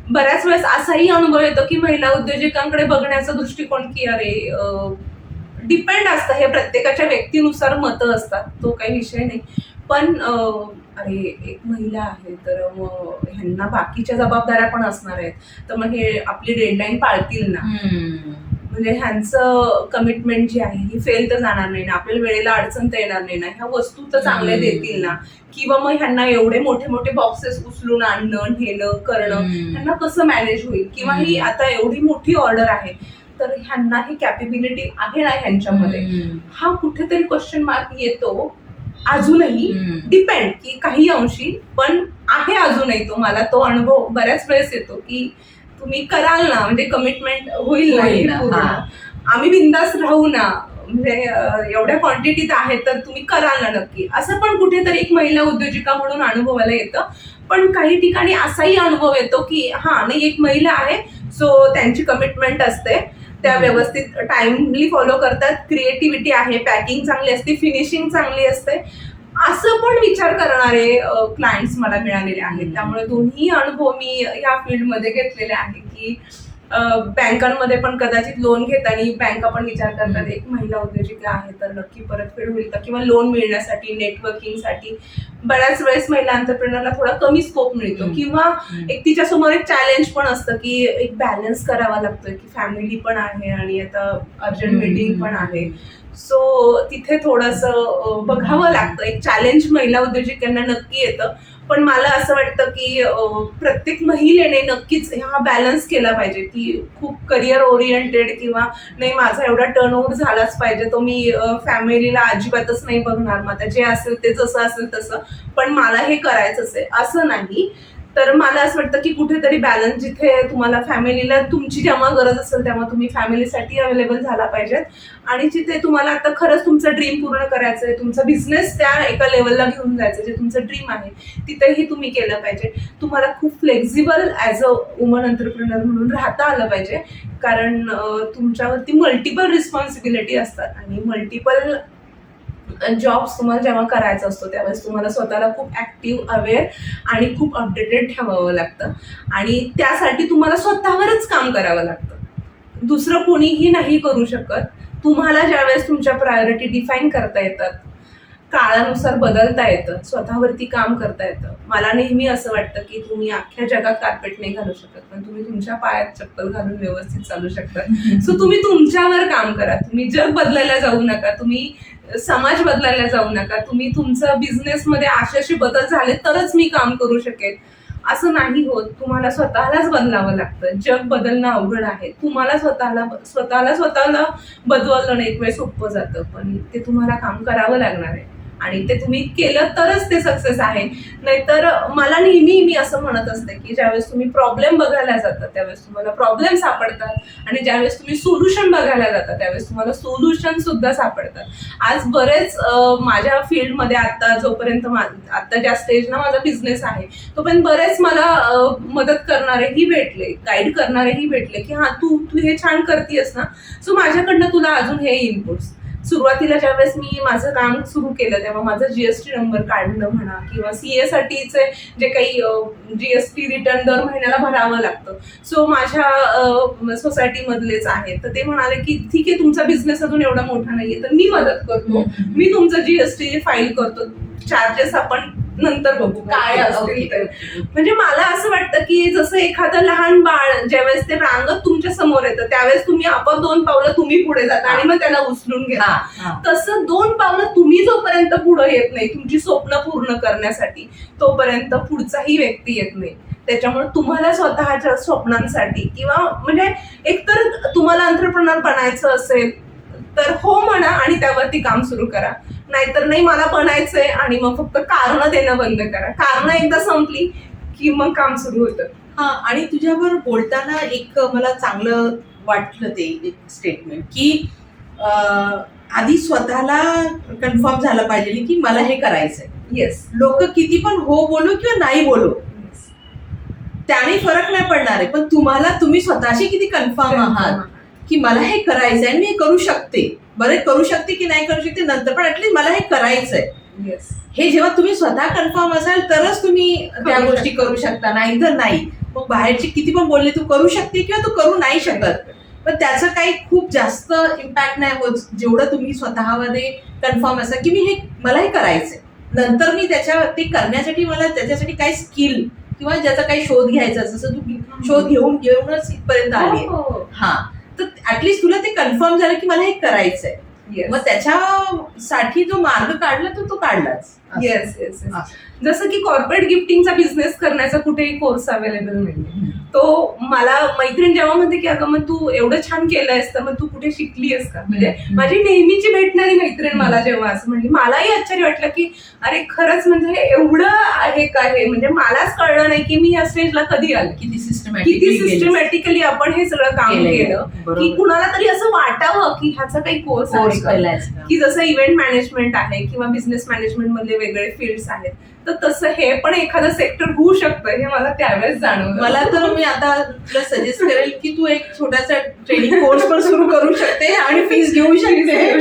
बऱ्याच वेळेस असाही अनुभव येतो की महिला उद्योजकांकडे बघण्याचा दृष्टिकोन की अरे डिपेंड असतं, हे प्रत्येकाच्या व्यक्तीनुसार मतं असतात, तो काही विषय नाही. पण अरे एक महिला आहे तर मग ह्यांना बाकीच्या जबाबदाऱ्या पण असणार आहेत, तर मग हे आपली डेडलाईन पाळतील ना, म्हणजे ह्यांचं कमिटमेंट जी आहे ही फेल तर जाणार नाही ना, आपल्याला वेळेला अडचण तर येणार नाही ना, ह्या वस्तू तर चांगल्या देतील ना, किंवा मग ह्यांना एवढे मोठे मोठे बॉक्सेस उचलून आणणं, नेणं, करणं ह्यांना कसं मॅनेज होईल, किंवा ही आता एवढी मोठी ऑर्डर आहे तर ह्यांना ही कॅपेबिलिटी आहे ना ह्यांच्यामध्ये, हा कुठेतरी क्वेश्चन मार्क येतो अजूनही. डिपेंड की काही अंशी, पण आहे अजूनही तो. मला तो अनुभव बऱ्याच वेळेस येतो की तुम्ही कराल ना, म्हणजे कमिटमेंट होईल ना, आम्ही बिंदास राहू ना, म्हणजे एवढ्या क्वांटिटीत आहे तर तुम्ही कराल ना नक्की, असं पण कुठेतरी एक महिला उद्योजिका म्हणून अनुभवायला येतं. पण काही ठिकाणी असाही अनुभव येतो की नाही एक महिला आहे सो त्यांची कमिटमेंट असते, त्या व्यवस्थित टाइमली फॉलो करतात, क्रिएटिव्हिटी आहे, पॅकिंग चांगली असते, फिनिशिंग चांगली असते, असं पण विचार करणारे क्लायंट्स मला मिळालेले आहेत. त्यामुळे दोन्ही अनुभव मी या फील्डमध्ये घेतलेले आहे की बँकांमध्ये पण कदाचित लोन घेताना बँका पण विचार करतात एक महिला उद्योजिका आहे तर नक्की परतफेड होईल का, किंवा लोन मिळण्यासाठी, नेटवर्किंगसाठी बऱ्याच वेळेस महिला एंटरप्रेनरला थोडा कमी स्कोप मिळतो, किंवा एक तिच्यासमोर एक चॅलेंज पण असतं की एक बॅलन्स करावा लागतोय की फॅमिली पण आहे आणि आता अर्जंट मीटिंग पण आहे, सो तिथे थोडंसं बघावं लागतं. एक चॅलेंज महिला उद्योजकांना नक्की येतं. पण मला असं वाटतं की प्रत्येक महिलेने नक्कीच हा बॅलन्स केला पाहिजे की खूप करिअर ओरिएंटेड किंवा नाही माझा एवढा टर्नओव्हर झालाच पाहिजे, तो मी फॅमिलीला अजिबातच नाही बघणार, मग जे असेल ते जसं असेल तसं, पण मला हे करायचंच आहे असं नाही. तर मला असं वाटतं की कुठेतरी बॅलन्स, जिथे तुम्हाला फॅमिलीला तुमची जेव्हा गरज असेल तेव्हा तुम्ही फॅमिलीसाठी अवेलेबल झाला पाहिजेत, आणि जिथे तुम्हाला आता खरंच तुमचं ड्रीम पूर्ण करायचं आहे, तुमचा बिझनेस त्या एका लेवलला घेऊन जायचं जे तुमचं ड्रीम आहे तिथेही तुम्ही केलं पाहिजे. तुम्हाला खूप flexible as a woman entrepreneur म्हणून राहता आलं पाहिजे, कारण तुमच्यावरती मल्टिपल रिस्पॉन्सिबिलिटी असतात आणि मल्टिपल जॉब्स तुम्हाला जेव्हा करायचा असतो त्यावेळेस तुम्हाला स्वतःला खूप ॲक्टिव्ह, अवेअर आणि खूप अपडेटेड ठेवावं लागतं आणि त्यासाठी तुम्हाला स्वतःवरच काम करावं लागतं. दुसरं कोणीही नाही करू शकत. तुम्हाला ज्यावेळेस तुमच्या प्रायोरिटी डिफाईन करता येतात, काळानुसार बदलता येतं, स्वतःवरती काम करता येतं. मला नेहमी असं वाटतं की तुम्ही अख्ख्या जगात कार्पेट नाही घालू शकत, पण तुम्ही तुमच्या पायात चप्पल घालून व्यवस्थित चालू शकता. सो तुम्ही तुमच्यावर काम करा. तुम्ही जग बदलायला जाऊ नका, तुम्ही समाज बदलायला जाऊ नका. तुम्ही तुमचं बिझनेसमध्ये असे बदल झाले तरच मी काम करू शकेल असं नाही होत. तुम्हाला स्वतःलाच बदलावं लागतं. जग बदलणं अवघड आहे. तुम्हाला स्वतःला बदलणं एक वेळ सोपं जातं, पण ते तुम्हाला काम करावं लागणार आहे आणि ते तुम्ही केलं तरच ते सक्सेस आहे. नाहीतर मला नेहमी मी असं म्हणत असते की ज्यावेळेस तुम्ही प्रॉब्लेम बघायला जाता त्यावेळेस तुम्हाला प्रॉब्लेम सापडतात आणि ज्यावेळेस तुम्ही सोल्युशन बघायला जाता त्यावेळेस तुम्हाला सोल्युशन सुद्धा सापडतात. आज बरेच माझ्या फील्डमध्ये आता जोपर्यंत आता ज्या स्टेजला माझा बिझनेस आहे तोपर्यंत बरेच मला मदत करणारेही भेटले, गाईड करणारेही भेटले की हा तू हे छान करतेस ना, सो माझ्याकडनं तुला अजून हे इनपुट्स. सुरुवातीला ज्यावेळेस मी माझं काम सुरू केलं तेव्हा माझा जीएसटी नंबर काढणं म्हणा किंवा सीए साठीचे जे काही जीएसटी रिटर्न दर महिन्याला भरावं लागतं, सो माझ्या सोसायटीमधलेच आहेत तर ते म्हणाले की ठीक आहे तुमचा बिझनेस अजून एवढा मोठा नाहीये तर मी मदत करतो, मी तुमचं जीएसटी फाईल करतो, चार्जेस आपण नंतर बघू काय असतील तर. म्हणजे मला असं वाटतं की जसं एखादं लहान बाळ ज्यावेळेस ते रांगत तुमच्या समोर येतं त्यावेळेस तुम्ही आपण 2 पावलं तुम्ही पुढे जाता आणि मग त्याला उचलून घ्या. तसं 2 पावलं तुम्ही जोपर्यंत पुढे येत नाही तुमची स्वप्न पूर्ण करण्यासाठी तोपर्यंत पुढचाही व्यक्ती येत नाही. त्याच्यामुळे तुम्हाला स्वतःच्या स्वप्नांसाठी किंवा म्हणजे एकतर तुम्हाला एंटरप्रेन्योर बनायचं असेल तर हो म्हणा आणि त्यावरती काम सुरू करा, नाहीतर नाही मला बनायचंय आणि मग फक्त कारणं देणं बंद करा. कारणं एकदा संपली की मग काम सुरू होतं. हा, आणि तुझ्यावर बोलताना एक मला चांगलं वाटलं ते एक स्टेटमेंट की आधी स्वतःला कन्फर्म झालं पाहिजे की मला हे करायचंय. येस, लोक किती पण हो बोलू किंवा नाही बोलू त्याने फरक नाही पडणार आहे, पण तुम्ही स्वतःशी किती कन्फर्म आहात की मला हे करायचंय आणि मी हे करू शकते. बरे करू शकते की नाही करू शकते नंतर, पण ऍटलीस्ट मला हे करायचंय. येस, हे जेव्हा तुम्ही स्वतः कन्फर्म असाल तरच तुम्ही त्या गोष्टी करू शकता, नाही तर नाही. मग बाहेरचे किती पण बोलले तू करू शकते किंवा तू करू नाही शकत, पण त्याचं काही खूप जास्त इम्पॅक्ट नाही होत जेवढं तुम्ही स्वतःमध्ये कन्फर्म असा की मला हे करायचंय. नंतर मी ते करण्यासाठी मला त्याच्यासाठी काही स्किल किंवा ज्याचा काही शोध घ्यायचा जसं तू शोध घेऊनच इथपर्यंत आली. हा, तर ऍटलीस्ट तुला ते कन्फर्म झालं की मला हे करायचंय. मग त्याच्यासाठी जो मार्ग काढला तो काढलाच. Yes yes. जसं की कॉर्पोरेट गिफ्टिंगचा बिझनेस करण्याचा कुठेही कोर्स अवेलेबल नाहीये. तो मला मैत्रीण जेव्हा म्हणते की अगं मग तू एवढं छान केलंयस तर मग तू कुठे शिकलीयस का, म्हणजे माझी नेहमीची भेटणारी मैत्रीण मला जेव्हा असं म्हणली मलाही आश्चर्य वाटलं की अरे खरंच म्हणजे एवढं आहे का हे, म्हणजे मलाच कळलं नाही की मी या स्टेजला कधी आले, किती सिस्टमॅटिकली आपण हे सगळं काम केलं की कुणाला तरी असं वाटावं की ह्याचा काही कोर्स आहे की जसं इव्हेंट मॅनेजमेंट आहे किंवा बिझनेस मॅनेजमेंट मधले वेगळे फील्ड्स आहेत तर तसं हे पण एखादं सेक्टर होऊ शकतं हे मला त्यावेळेस जाणवलं. मला तर मी आता तुला सजेस्ट करेल की तू एक छोटासा ट्रेनिंग कोर्स पण सुरू करू शकते आणि फीस घेऊ शकते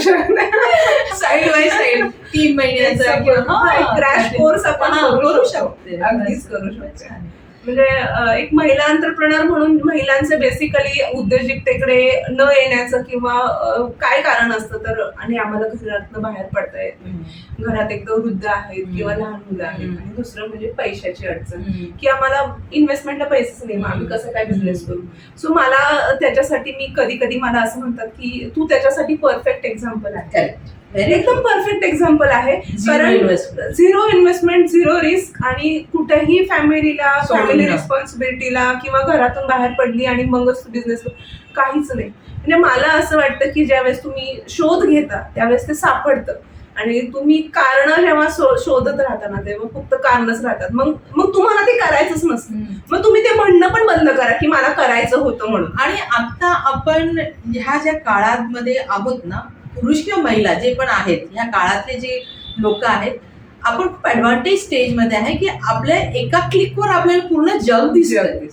साईड बाय साईड 3 महिन्याचा किंवा क्रॅश कोर्स आपण करू शकते. अगदीच करू शकते. म्हणजे एक महिला एंटरप्रेन्योर म्हणून महिलांचे बेसिकली उद्योजकतेकडे न येण्याचं किंवा काय कारण असतं तर, आणि आम्हाला घरातनं बाहेर पडता येत नाही, घरात एकदम वृद्ध आहेत किंवा लहान मुलं आहेत, आणि दुसरं म्हणजे पैशाची अडचण की आम्हाला इन्व्हेस्टमेंटला पैसेच नाही, आम्ही कसं काय बिझनेस करू. सो मला त्याच्यासाठी मी कधी मला असं म्हणतात की तू त्याच्यासाठी परफेक्ट एक्झाम्पल आहे, एकदम परफेक्ट एक्झाम्पल आहे. कारण 0 इन्व्हेस्टमेंट 0 रिस्क आणि कुठेही फॅमिली रिस्पॉन्सिबिलिटीला किंवा घरातून बाहेर पडली आणि मगच बिझनेस काहीच नाही. म्हणजे मला असं वाटतं की ज्यावेळेस तुम्ही शोध घेता त्यावेळेस ते सापडतं आणि तुम्ही कारण जेव्हा शोधत राहता ना तेव्हा फक्त कारणच राहतात. मग तुम्हाला ते करायचंच नसतं, मग तुम्ही ते म्हणणं पण बंद करा की मला करायचं होतं म्हणून. आणि आता आपण ह्या ज्या काळामध्ये आहोत ना, पुरुष किंवा महिला जे पण आहेत ह्या काळातले जे लोक आहेत, आपण खूप ऍडव्हान्टेज स्टेजमध्ये आहे की आपल्या एका क्लिकवर आपल्याला पूर्ण जग दिसतं.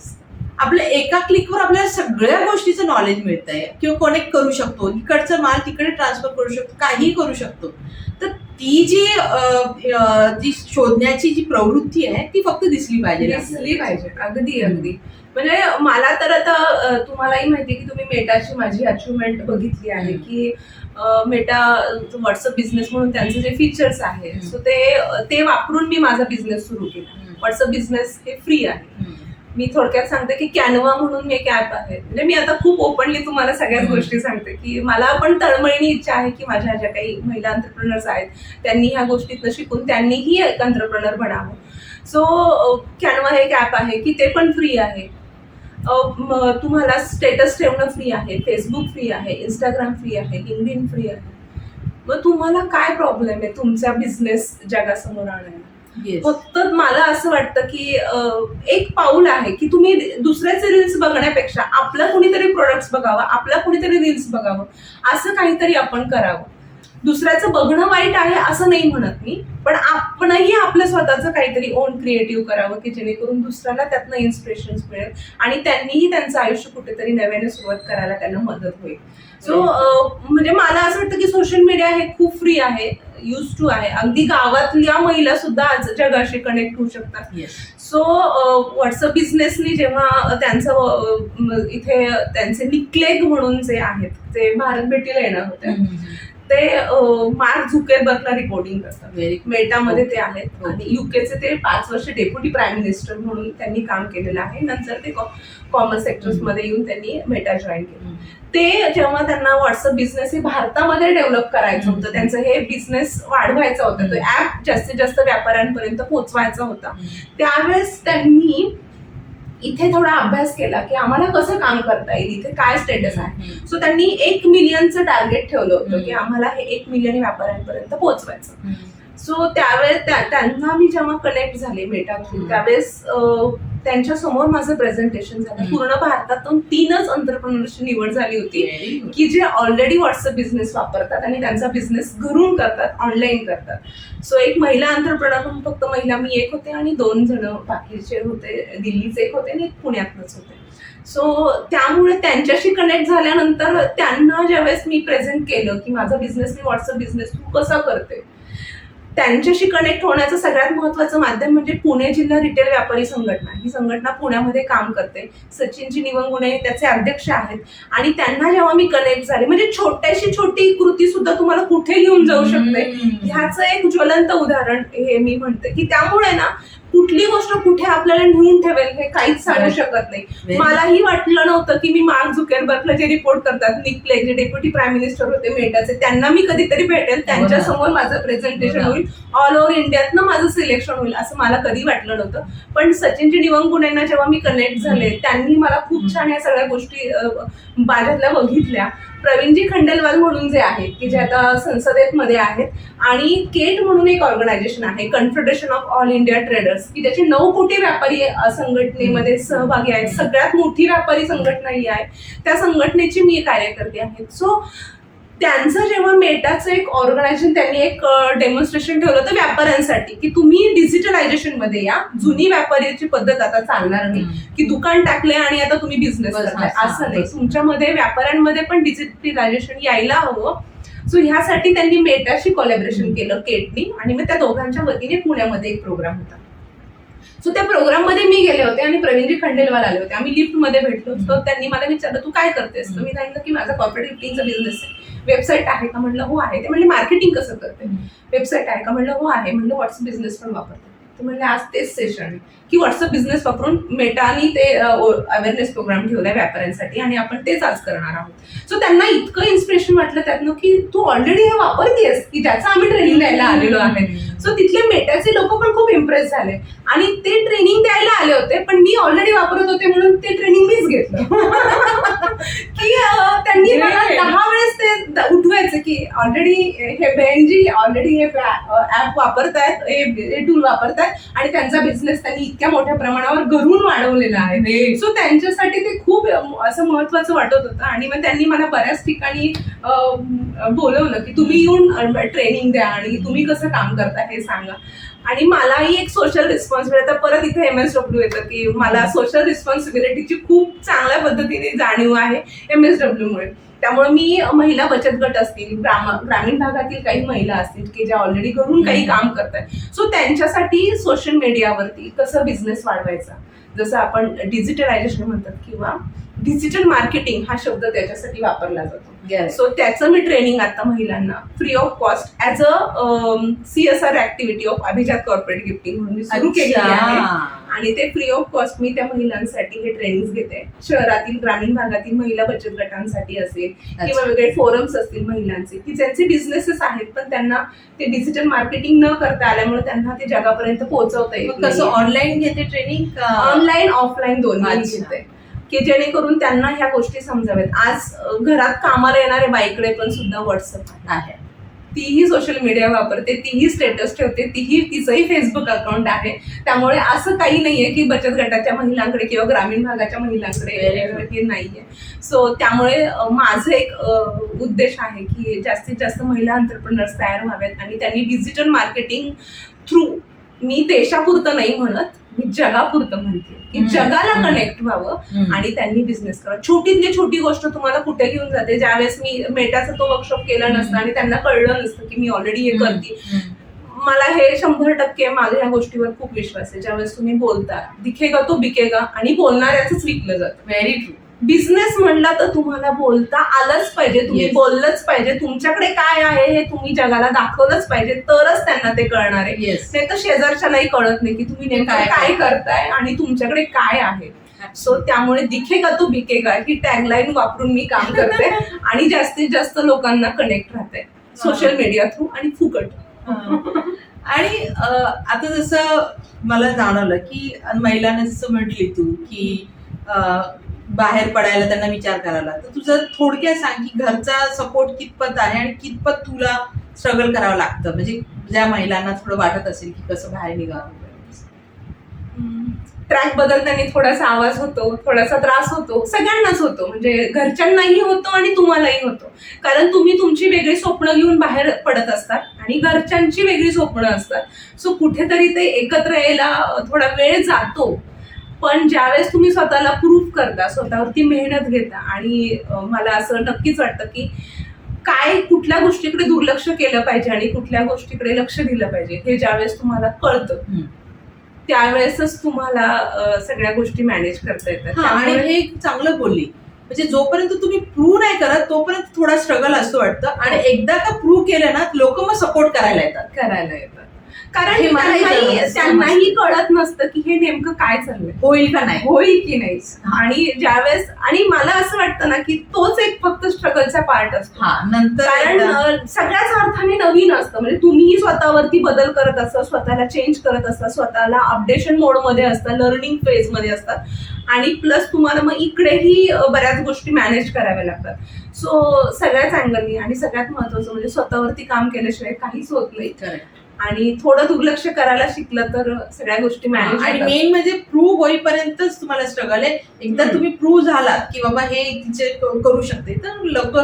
आपल्या एका क्लिकवर आपल्याला सगळ्या गोष्टीचं नॉलेज मिळतंय किंवा कनेक्ट करू शकतो, इकडचा माल तिकडे ट्रान्सफर करू शकतो, काही करू शकतो. तर ती जी शोधण्याची जी प्रवृत्ती आहे ती फक्त दिसली पाहिजे पाहिजे. अगदी अगदी. म्हणजे मला तर आता तुम्हालाही माहिती की तुम्ही मेटाची माझी अचिव्हमेंट बघितली आहे की मेटा व्हॉट्सअप बिझनेस म्हणून त्यांचे जे फीचर्स आहे सो ते वापरून मी माझा बिझनेस सुरू केला. व्हॉट्सअप बिझनेस हे फ्री आहे. मी थोडक्यात सांगते की कॅनवा म्हणून मी एक ऍप आहे. म्हणजे मी आता खूप ओपनली तुम्हाला सगळ्याच गोष्टी सांगते की मला पण तळमळीने इच्छा आहे की माझ्या ज्या काही महिला एंटरप्रेनर्स आहेत त्यांनी ह्या गोष्टीतनं शिकून त्यांनीही एक एंटरप्रेनर बनावं. सो कॅनवा हे एक ऍप आहे की ते पण फ्री आहे. तुम्हाला स्टेटस ठेवणं फ्री आहे, फेसबुक फ्री आहे, इंस्टाग्राम फ्री आहे, लिंक्डइन फ्री आहे. मग तुम्हाला काय प्रॉब्लेम आहे तुमचा बिझनेस जगासमोर आणायला? फक्त मला असं वाटतं की एक पाऊल आहे की तुम्ही दुसऱ्याचे रील्स बघण्यापेक्षा आपलं कुणीतरी प्रोडक्ट्स बघावं, आपला कुणीतरी रील्स बघावं, असं काहीतरी आपण करावं. दुसऱ्याचं बघणं वाईट आहे असं नाही म्हणत मी, पण आपणही आपलं स्वतःचं काहीतरी ओन क्रिएटिव्ह करावं की जेणेकरून दुसऱ्याला त्यातनं इन्स्पिरेशन मिळेल आणि त्यांनीही त्यांचं आयुष्य कुठेतरी नव्याने सुरुवात करायला त्यांना मदत होईल. सो म्हणजे मला असं वाटतं की सोशल मीडिया हे खूप फ्री आहे, यूज टू आहे. अगदी गावातल्या महिला सुद्धा आज जगाशी कनेक्ट होऊ शकतात. सो व्हॉट्सअप बिझनेसनी जेव्हा त्यांचं इथे त्यांचे निकलेग म्हणून जे आहेत ते भारत भेटीला येणार होते, ते मार्क झुकरबर्गला रिपोर्टिंग करतात. मेटामध्ये ते आहेत आणि युकेचे ते 5 वर्ष डेप्युटी प्राईम मिनिस्टर म्हणून त्यांनी काम केलेलं आहे. नंतर ते कॉमर्स सेक्टर्समध्ये येऊन त्यांनी मेटा जॉईन केलं. ते जेव्हा त्यांना व्हॉट्सअप बिझनेस हे भारतामध्ये डेव्हलप करायचं होतं, त्यांचं हे बिझनेस वाढवायचा होता, तो ऍप जास्तीत जास्त व्यापाऱ्यांपर्यंत पोहोचवायचा होता, त्यावेळेस त्यांनी इथे थोडा अभ्यास केला की आम्हाला कसं काम करता येईल, इथे काय स्टेटस आहे. सो त्यांनी 1 मिलियनचं टार्गेट ठेवलं होतं की आम्हाला हे 1 मिलियन व्यापाऱ्यांपर्यंत पोहोचवायचं. सो त्यावेळेस त्यांना मी जेव्हा कनेक्ट झाले मेटा थ्रू, त्यावेळेस त्यांच्या समोर माझं प्रेझेंटेशन झालं. पूर्ण भारतातून 3च एंटरप्रेन्योरची निवड झाली होती की जे ऑलरेडी व्हॉट्सअप बिझनेस वापरतात आणि त्यांचा बिझनेस घरून करतात, ऑनलाईन करतात. सो एक महिला एंटरप्रेन्योर म्हणून फक्त महिला मी एक होते आणि 2 जण बाकीचे होते, दिल्लीचे एक होते आणि एक पुण्यातच होते. सो त्यामुळे त्यांच्याशी कनेक्ट झाल्यानंतर त्यांना ज्यावेळेस मी प्रेझेंट केलं की माझा बिझनेस मी व्हॉट्सअप बिझनेस तू कसा करते, त्यांच्याशी कनेक्ट होण्याचं सगळ्यात महत्त्वाचं माध्यम म्हणजे पुणे जिल्हा रिटेल व्यापारी संघटना. ही संघटना पुण्यामध्ये काम करते. सचिनजी निवंगुणे त्याचे अध्यक्ष आहेत आणि त्यांना जेव्हा मी कनेक्ट झाले, म्हणजे छोट्याशी छोटी कृती सुद्धा तुम्हाला कुठे घेऊन जाऊ शकते, ह्याचं एक ज्वलंत उदाहरण हे मी म्हणते की त्यामुळे ना कुठली गोष्ट कुठे आपल्याला नेऊन ठेवेल हे काहीच सांगू शकत नाही. मलाही वाटलं नव्हतं की मी मार्क झुकरबर्गला जे रिपोर्ट करतात, निक क्लेग जे डेप्युटी प्राईम मिनिस्टर होते मेटाचे, त्यांना मी कधीतरी भेटेल, त्यांच्या समोर माझं प्रेझेंटेशन होईल, ऑल ओव्हर इंडियातनं माझं सिलेक्शन होईल असं मला कधी वाटलं नव्हतं. पण सचिनजी निवंगुणेंना जेव्हा मी कनेक्ट झाले त्यांनी मला खूप छान या सगळ्या गोष्टी माझ्यातल्या बघितल्या. प्रवीणजी खंडेलवाल म्हणून जे आहेत की जे आता संसदेत मध्ये आहेत, आणि केट म्हणून एक ऑर्गनायझेशन आहे, confederation of all India traders, की ज्याचे 9 कोटी व्यापारी संघटनेमध्ये सहभागी आहेत. सगळ्यात मोठी व्यापारी संघटना ही आहे. त्या संघटनेची मी कार्यकर्ते आहे. सो त्यांचं जेव्हा मेटाचं एक ऑर्गनायझेशन त्यांनी एक डेमॉन्स्ट्रेशन ठेवलं होतं व्यापाऱ्यांसाठी की तुम्ही डिजिटलायझेशन मध्ये या, जुनी व्यापाऱ्याची पद्धत आता चालणार नाही की दुकान टाकले आणि आता तुम्ही बिझनेस करताय, असं नाही. तुमच्यामध्ये व्यापाऱ्यांमध्ये पण डिजिटलायझेशन यायला हवं. सो ह्यासाठी त्यांनी मेटाशी कोलॅबोरेशन केलं केटनी, आणि मग त्या दोघांच्या वतीने पुण्यामध्ये एक प्रोग्राम होता. सो त्या प्रोग्राम मध्ये मी गेले होते आणि प्रवीणजी खंडेलवाल आले होते. आम्ही लिफ्ट मध्ये भेटलो. तर त्यांनी मला विचारलं तू काय करतेस, तर मी सांगितलं की माझा कॉर्पोरेट गिफ्टिंगचा बिझनेस आहे. वेबसाईट आहे का, म्हणलं हो आहे. ते म्हणले मार्केटिंग कसं करते, वेबसाईट आहे का, म्हणलं हो आहे. म्हणलं व्हॉट्सअप बिझनेस पण वापरते. ते म्हणले आज तेच सेशन आहे की व्हॉट्सअप बिझनेस वापरून मेटानी ते अवेअरनेस प्रोग्राम ठेवलाय व्यापाऱ्यांसाठी आणि आपण तेच आज करणार आहोत. सो त्यांना इतकं इन्स्पिरेशन वाटलं त्यातनं की तू ऑलरेडी हे वापरतेस की ज्याचं आम्ही ट्रेनिंग द्यायला आलेलो आहे. सो तिथले मेटाचे लोक पण खूप इम्प्रेस झाले आणि ते ट्रेनिंग द्यायला आले होते, पण मी ऑलरेडी वापरत होते म्हणून ते ट्रेनिंग मीच घेतलं की त्यांनी मला 10 वेळेस ते उठवायचं की ऑलरेडी हे बहनजी ऑलरेडी हे ऍप वापरतायत, हे टूल वापरतायत आणि त्यांचा बिझनेस त्यांनी इतक्या मोठ्या प्रमाणावर घरून वाढवलेला आहे. सो त्यांच्यासाठी ते खूप असं महत्वाचं वाटत होतं. आणि मग त्यांनी मला बऱ्याच ठिकाणी बोलवलं की तुम्ही येऊन ट्रेनिंग द्या आणि तुम्ही कसं काम करता हे सांगा. आणि मलाही एक सोशल रिस्पॉन्सिबिलिटी, परत इथे MSW येतं की मला सोशल रिस्पॉन्सिबिलिटीची खूप चांगल्या पद्धतीने जाणीव आहे MSW मुळे. त्यामुळे मी महिला बचत गट असतील, ग्रामीण भागातील काही महिला असतील की ज्या ऑलरेडी घरून काही काम करतात, सो त्यांच्यासाठी सोशल मीडियावरती कसं बिझनेस वाढवायचा, जसं आपण डिजिटलायझेशन म्हणतात किंवा डिजिटल मार्केटिंग हा शब्द त्याच्यासाठी वापरला जातो. सो त्याचं मी ट्रेनिंग आता महिलांना free of cost as a CSR activity of अभिजात कॉर्पोरेट गिफ्टिंग म्हणून सुरू केलेली आहे. आणि ते फ्री ऑफ कॉस्ट मी त्या महिलांसाठी हे ट्रेनिंग घेते. शहरातील ग्रामीण भागातील महिला बचत गटांसाठी असेल किंवा वेगळे फोरम्स असतील महिलांचे की ज्यांचे बिझनेसेस आहेत पण त्यांना ते डिजिटल मार्केटिंग न करता आल्यामुळे त्यांना ते जगापर्यंत पोहोचवता येत. कसं ऑनलाईन घेते ट्रेनिंग? ऑनलाईन ऑफलाईन दोन्ही घेते की जेणेकरून त्यांना ह्या गोष्टी समजाव्यात. आज घरात कामाला येणाऱ्या बाईकडे पण सुद्धा व्हॉट्सअप आहे, तीही सोशल मीडिया वापरते, तीही स्टेटस ठेवते, तिचंही फेसबुक अकाउंट आहे. त्यामुळे असं काही नाहीये की बचत गटाच्या महिलांकडे किंवा ग्रामीण भागाच्या महिलांकडे नाहीये. सो त्यामुळे माझं एक उद्देश आहे की जास्तीत जास्त महिला एंटरप्रेन्योर्स तयार व्हावेत आणि त्यांनी डिजिटल मार्केटिंग थ्रू, मी देशापुरतं नाही म्हणत, मी जगापुरतं म्हणते की जगाला कनेक्ट व्हावं आणि त्यांनी बिझनेस करावं. छोटीतली छोटी गोष्ट तुम्हाला कुठे घेऊन जाते. ज्यावेळेस मी मेटाचा तो वर्कशॉप केला नसता आणि त्यांना कळलं नसतं की मी ऑलरेडी हे करते, मला हे 100% माझ्या ह्या गोष्टीवर खूप विश्वास आहे. ज्यावेळेस तुम्ही बोलता दिखेगा तो बिकेगा आणि बोलणाऱ्याच विकलं जातं. Very true. बिझनेस म्हणला तर तुम्हाला बोलता आलंच पाहिजे, तुम्ही बोललंच पाहिजे, तुमच्याकडे काय आहे हे तुम्ही जगाला दाखवलंच पाहिजे, तरच त्यांना ते कळणार आहे. नाही तर शेजारच्यालाही कळत नाही की तुम्ही नेमकं काय करताय आणि तुमच्याकडे काय आहे. सो त्यामुळे दिखेगा तो बिकेगा ही टॅगलाईन वापरून मी काम करते आणि जास्तीत जास्त लोकांना कनेक्ट राहते सोशल मीडिया थ्रू आणि फुकट. आणि आता जसं मला जाणवलं की महिलांना जसं म्हटली तू की बाहेर पडायला त्यांना विचार करायला, तर तुझं थोडक्यात सांग की घरचा सपोर्ट कितपत आहे आणि कितपत तुला स्ट्रगल करावं लागतं, म्हणजे ज्या महिलांना थोडं वाटत असेल की कसं बाहेर निघावं. ट्रॅक बदलताना थोडासा आवाज होतो, थोडासा त्रास होतो, सगळ्यांनाच होतो, म्हणजे घरच्यांनाही होतो आणि तुम्हालाही होतो. कारण तुम्ही तुमची वेगळी स्वप्न घेऊन बाहेर पडत असतात आणि घरच्यांची वेगळी स्वप्न असतात. सो कुठेतरी ते एकत्र यायला थोडा वेळ जातो. पण ज्यावेळेस तुम्ही स्वतःला प्रूव्ह करता, स्वतःवरती मेहनत घेता आणि मला असं नक्कीच वाटतं की काय कुठल्या गोष्टीकडे दुर्लक्ष केलं पाहिजे आणि कुठल्या गोष्टीकडे लक्ष दिलं पाहिजे हे ज्यावेळेस तुम्हाला कळतं त्यावेळेसच तुम्हाला सगळ्या गोष्टी मॅनेज करता येतात. आणि हे चांगलं बोलली, म्हणजे जोपर्यंत तुम्ही प्रूव्ह नाही करत तोपर्यंत थोडा स्ट्रगल असतो वाटतं, आणि एकदा का प्रूव्ह केलं ना लोक मग सपोर्ट करायला येतात. कारण त्यांनाही कळत नसतं की हे नेमकं काय चाललंय, होईल का नाही, होईल की नाही. आणि ज्यावेळेस, आणि मला असं वाटतं ना की तोच एक फक्त स्ट्रगलचा पार्ट असतो. नंतर कारण सगळ्याच अर्थाने नवीन असतं, म्हणजे तुम्हीही स्वतःवरती बदल करत असता, स्वतःला चेंज करत असता, स्वतःला अपडेशन मोडमध्ये असता, लर्निंग फेज मध्ये असतात, आणि प्लस तुम्हाला मग इकडेही बऱ्याच गोष्टी मॅनेज कराव्या लागतात. सो सगळ्याच अँगलनी आणि सगळ्यात महत्वाचं म्हणजे स्वतःवरती काम केल्याशिवाय काहीच होत नाही. आणि थोडं दुर्लक्ष करायला शिकलं तर सगळ्या गोष्टी मॅनेज. आणि मेन म्हणजे प्रूव्ह होईपर्यंतच तुम्हाला स्ट्रगल आहे. एकदा तुम्ही प्रूव्ह झालात की बाबा हे तिचे करू शकते, तर लोक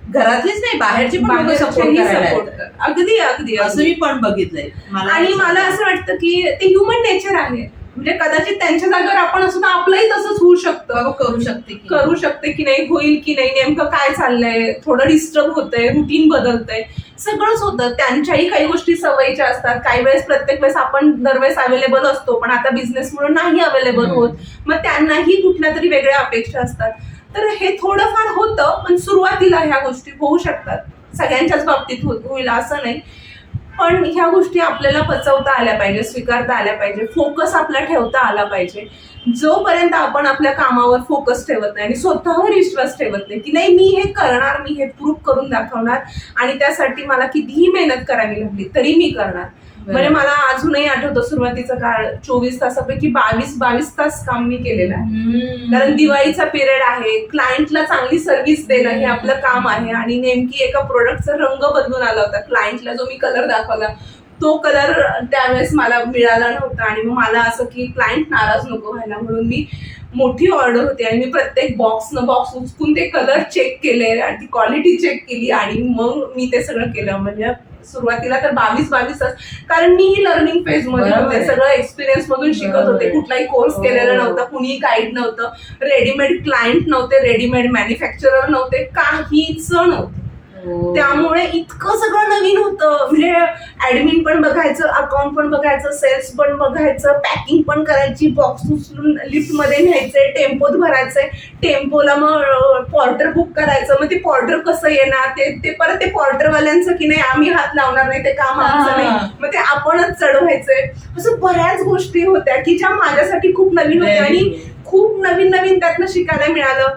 घरातलेच नाही बाहेरचे पण सपोर्ट करायला. अगदी अगदी असं मी पण बघितलंय. आणि मला असं वाटतं की ते ह्युमन नेचर आहे, म्हणजे कदाचित त्यांच्या जागेवर आपण असं आपलंही तसंच होऊ शकतं, करू शकते की नाही, होईल की नाही, नेमकं काय चाललंय, थोडं डिस्टर्ब होतंय, रुटीन बदलतंय, सगळंच होतं. त्यांच्याही काही गोष्टी सवयीच्या असतात. काही वेळेस प्रत्येक वेळेस आपण दरवेळेस अवेलेबल असतो, पण आता बिझनेसमुळे नाही अवेलेबल होत, मग त्यांनाही कुठल्या तरी वेगळ्या अपेक्षा असतात. तर हे थोडंफार होतं, पण सुरुवातीला ह्या गोष्टी होऊ शकतात. सगळ्यांच्याच बाबतीत होईल असं नाही, पण ह्या गोष्टी आपल्याला पचवता आल्या पाहिजे, स्वीकारता आल्या पाहिजे, फोकस आपला ठेवता आला पाहिजे. जोपर्यंत आपण आपल्या कामावर फोकस ठेवत नाही आणि स्वतःवर विश्वास ठेवत नाही की नाही मी हे करणार, मी हे प्रूव्ह करून दाखवणार, आणि त्यासाठी मला कितीही मेहनत करावी लागली तरी मी करणार. म्हणजे मला अजूनही आठवतं सुरुवातीचा काळ, 24 तासापैकी 22 तास काम मी केलेलं आहे. कारण दिवाळीचा पिरियड आहे, क्लायंटला चांगली सर्व्हिस देणं हे आपलं काम आहे, आणि नेमकी एका प्रोडक्टचा रंग बदलून आला होता. क्लायंटला जो मी कलर दाखवला तो कलर त्यावेळेस मला मिळाला नव्हता, आणि मग मला असं की क्लायंट नाराज नको व्हायला म्हणून मी मोठी ऑर्डर होती आणि मी प्रत्येक बॉक्स उचकून ते कलर चेक केले आणि ती क्वालिटी चेक केली आणि मग मी ते सगळं केलं. म्हणजे सुरुवातीला तर 22 तास, कारण मीही लर्निंग फेज मध्ये बरोबर होते, आहे. सगळं एक्सपिरियन्स मधून शिकत बरोबर होते, आहे. कुठलाही कोर्स हो. केलेला नव्हता, कुणी गाईड नव्हतं, रेडीमेड क्लायंट नव्हते, रेडीमेड मॅन्युफॅक्चरर नव्हते, काहीच नव्हतं. हो. त्यामुळे इतकं सगळं नवीन होतं, म्हणजे ऍडमिन पण बघायचं, अकाउंट पण बघायचं, सेल्स पण बघायचं, पॅकिंग पण करायची, बॉक्स उचलून लिफ्ट मध्ये न्यायचे, टेम्पोत भरायचे, टेम्पोला मग पॉर्टर बुक करायचं, मग ते पॉर्टर कसं येणार, ते परत ते पॉर्टरवाल्यांचं की नाही आम्ही हात लावणार नाही, ते काम आमचं नाही, मग ते आपणच चढवायचे. असं बऱ्याच गोष्टी होत्या की ज्या माझ्यासाठी खूप नवीन होत्या आणि खूप नवीन नवीन त्यातनं शिकायला मिळालं.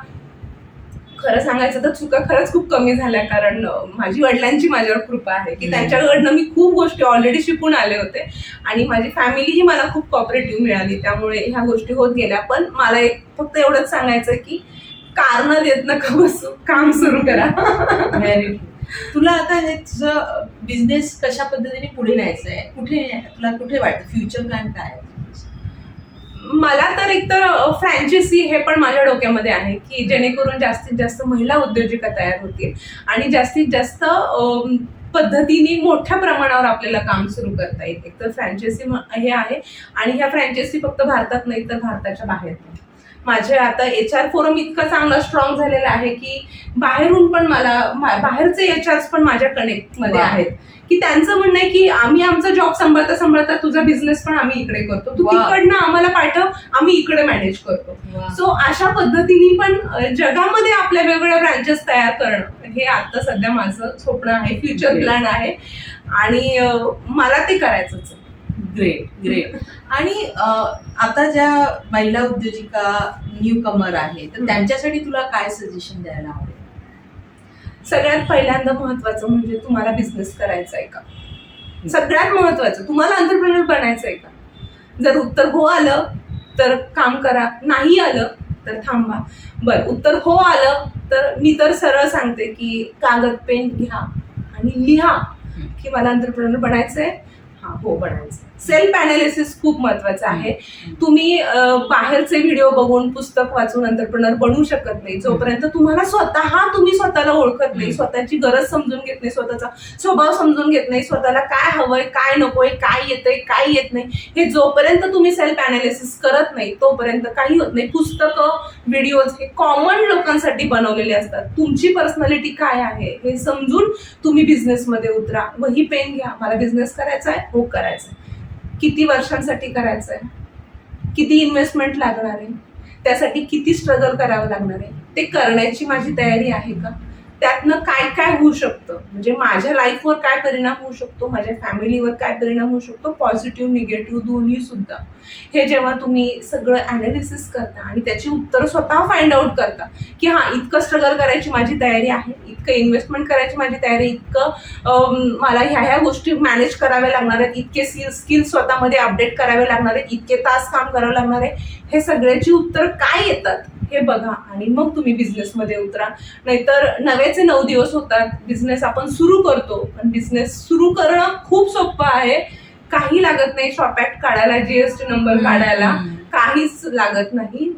खरं सांगायचं तर चुका खरंच खूप कमी झाल्या, कारण माझी वडिलांची माझ्यावर कृपा आहे की त्यांच्याकडनं मी खूप गोष्टी ऑलरेडी शिकून आले होते आणि माझी फॅमिलीही मला खूप कॉपरेटिव्ह मिळाली, त्यामुळे ह्या गोष्टी होत गेल्या. पण मला फक्त एवढंच सांगायचं की कारण देत नका बसू, काम सुरू करा. व्हेरी तुला आता हे तुझं बिझनेस कशा पद्धतीने पुढे न्यायचं आहे, तुला कुठे वाटतं फ्युचर प्लॅन काय आहे? मला तर एकतर फ्रँचायसी हे पण माझ्या डोक्यामध्ये आहे की जेणेकरून जास्तीत जास्त महिला उद्योजिका तयार होतील आणि जास्तीत जास्त पद्धतीने मोठ्या प्रमाणावर आपल्याला काम सुरू करता येईल. एकतर फ्रँचायसी हे आहे आणि ह्या फ्रँचायसी फक्त भारतात नाही तर भारताच्या बाहेर पण. माझे आता HR फोरम इतकं चांगलं स्ट्रॉंग झालेलं आहे की बाहेरून पण मला बाहेरचे HRs पण माझ्या कनेक्ट मध्ये वा. आहेत की त्यांचं म्हणणं आहे की आम्ही आमचा जॉब सांभाळता सांभाळता तुझा बिझनेस पण आम्ही इकडे करतो, तू वा. तिकडनं आम्हाला पाठव, आम्ही इकडे मॅनेज करतो. वा. सो अशा पद्धतीने पण जगामध्ये आपल्या वेगवेगळ्या ब्रांचेस तयार करणं हे आता सध्या माझं स्वप्न आहे, फ्युचर प्लॅन आहे आणि मला ते करायचंच आहे. ग्रेट. आणि आता ज्या महिला उद्योजिका न्यू कमर आहे तर त्यांच्यासाठी तुला काय सजेशन द्यायला आवडेल? सगळ्यात पहिल्यांदा महत्वाचं म्हणजे तुम्हाला बिझनेस करायचा आहे का, सगळ्यात महत्वाचं तुम्हाला एंटरप्रेन्योर बनायचं आहे का. जर उत्तर हो आलं तर काम करा, नाही आलं तर थांबा. बरं, उत्तर हो आलं तर मी तर सरळ सांगते की कागद पेन घ्या आणि लिहा की मला एंटरप्रेन्योर बनायचंय. हा, हो बनायचं. सेल्फ अनालिसिस खूप महत्वाचं आहे. तुम्ही बाहेरचे व्हिडिओ बघून पुस्तक वाचून एंटरप्रेन्योर बनू शकत नाही जोपर्यंत तुम्ही स्वतःला ओळखत नाही, स्वतःची गरज समजून घेत नाही, स्वतःचा स्वभाव समजून घेत नाही, स्वतःला काय हवंय, काय नकोय, काय येतंय, काय येत नाही, हे जोपर्यंत तुम्ही सेल्फ अनालिसिस करत नाही तोपर्यंत काही होत नाही. पुस्तकं, व्हिडिओज हे कॉमन लोकांसाठी बनवलेले असतात. तुमची पर्सनॅलिटी काय आहे हे समजून तुम्ही बिझनेसमध्ये उतरा. वही पेन घ्या, मला बिझनेस करायचा आहे, हो करायचा आहे, किती वर्षांसाठी करायचं आहे, किती इन्व्हेस्टमेंट लागणार आहे, त्यासाठी किती स्ट्रगल करावं लागणार आहे, ते करण्याची माझी तयारी आहे का, त्यातनं काय काय होऊ शकतं, म्हणजे माझ्या लाईफवर काय परिणाम होऊ शकतो, माझ्या फॅमिलीवर काय परिणाम होऊ शकतो, पॉझिटिव्ह निगेटिव्ह दोन्ही सुद्धा. हे जेव्हा तुम्ही सगळं अनालिसिस करता आणि त्याची उत्तरं स्वतः फाइंड आउट करता की हा इतकं स्ट्रगल करायची माझी तयारी आहे, इतकं इन्व्हेस्टमेंट करायची माझी तयारी, इतकं मला ह्या गोष्टी मॅनेज कराव्या लागणार आहेत, इतके स्किल्स स्वतःमध्ये अपडेट करावे लागणार आहेत, इतके तास काम करावं लागणार आहे, हे सगळ्याची उत्तर काय येतात हे बघा आणि मग तुम्ही बिझनेसमध्ये उतरा. नाहीतर नव्याचे 9 दिवस होतात. बिझनेस आपण सुरू करतो पण बिझनेस सुरू करणं खूप सोपं आहे, काही लागत नाही. शॉप ऍक्ट काढायला, GST नंबर काढायला काहीच लागत नाही.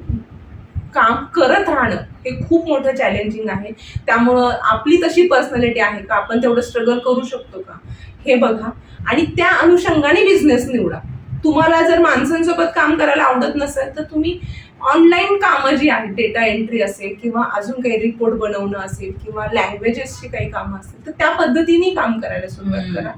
काम करत राहणं हे खूप मोठं चॅलेंजिंग आहे. त्यामुळं आपली तशी पर्सनॅलिटी आहे का, आपण तेवढं स्ट्रगल करू शकतो का हे बघा आणि त्या अनुषंगाने बिझनेस निवडा. तुम्हाला जर माणसांसोबत काम करायला आवडत नसेल तर तुम्ही ऑनलाईन कामं जी आहेत, डेटा एंट्री असेल किंवा अजून काही रिपोर्ट बनवणं असेल किंवा लँग्वेजेसची काही कामं असतील तर त्या पद्धतीने काम करायला सुरुवात करा.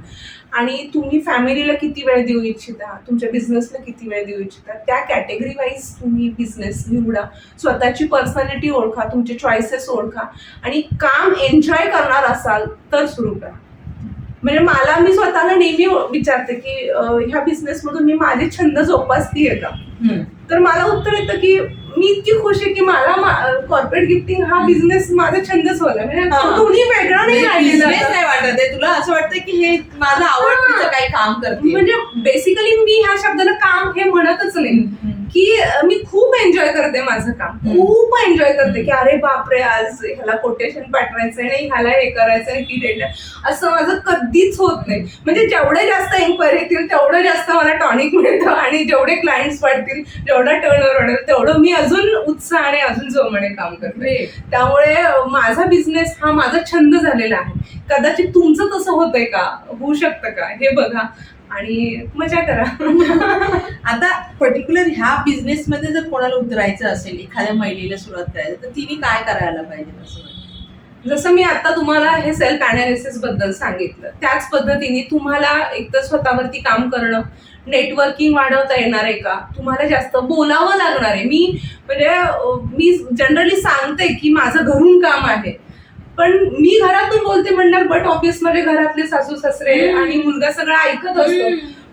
आणि तुम्ही फॅमिलीला किती वेळ देऊ इच्छिता, तुमच्या बिझनेसला किती वेळ देऊ इच्छिता, त्या कॅटेगरी वाईज तुम्ही बिझनेस निवडा. स्वतःची पर्सनॅलिटी ओळखा, तुमचे चॉईसेस ओळखा आणि काम एन्जॉय करणार असाल तर सुरू करा. म्हणजे मी स्वतःला नेहमी विचारते की ह्या बिझनेसमधून मी माझे छंद जोपासतीये का, तर मला उत्तर येतं की मी इतकी खुश आहे की मला कॉर्पोरेट गिफ्टिंग हा बिझनेस माझा छंदच होला. म्हणजे दोन्ही वेगळा नाही राहिलेला नाही वाटत आहे तुला, असं वाटतं की हे माझं आवडतीचं काही काम करते. म्हणजे बेसिकली मी ह्या शब्दाला काम हे म्हणतच नाही की मी खूप एन्जॉय करते माझं काम, खूप एन्जॉय करते की अरे बापरे आज ह्याला कोटेशन पाठवायचंय नाही, ह्याला हे करायचंय की डेट, असं माझं कधीच होत नाही. म्हणजे जेवढे जास्त एन्क्वायरी येतील तेवढं जास्त मला टॉनिक मिळतं आणि जेवढे क्लायंट्स वाढतील जेवढा टर्नओव्हर वाढेल तेवढं मी अजून उत्साहाने अजून जोमाने काम करते. त्यामुळे माझा बिझनेस हा माझा छंद झालेला आहे. कदाचित तुमचं तसं होतंय का, होऊ शकतं का, हे बघा आणि मजा करा. आता पर्टिक्युलर ह्या बिझनेस मध्ये जर कोणाला उतरायचं असेल, एखाद्या महिलेला सुरुवात करायचं, तर तिने काय करायला पाहिजे असं वाटतं? जसं मी आता तुम्हाला हे सेल्फ अनालिसिस बद्दल सांगितलं, त्याच पद्धतीने तुम्हाला एकतर स्वतःवरती काम करणं, नेटवर्किंग वाढवता येणार आहे का, तुम्हाला जास्त बोलावं लागणार आहे. मी जनरली सांगते की माझं घरून काम आहे, पण मी घरातून बोलते म्हणणार, बट ऑफिसमध्ये घरातले सासू सासरे आणि मुलगा सगळं ऐकत असतो.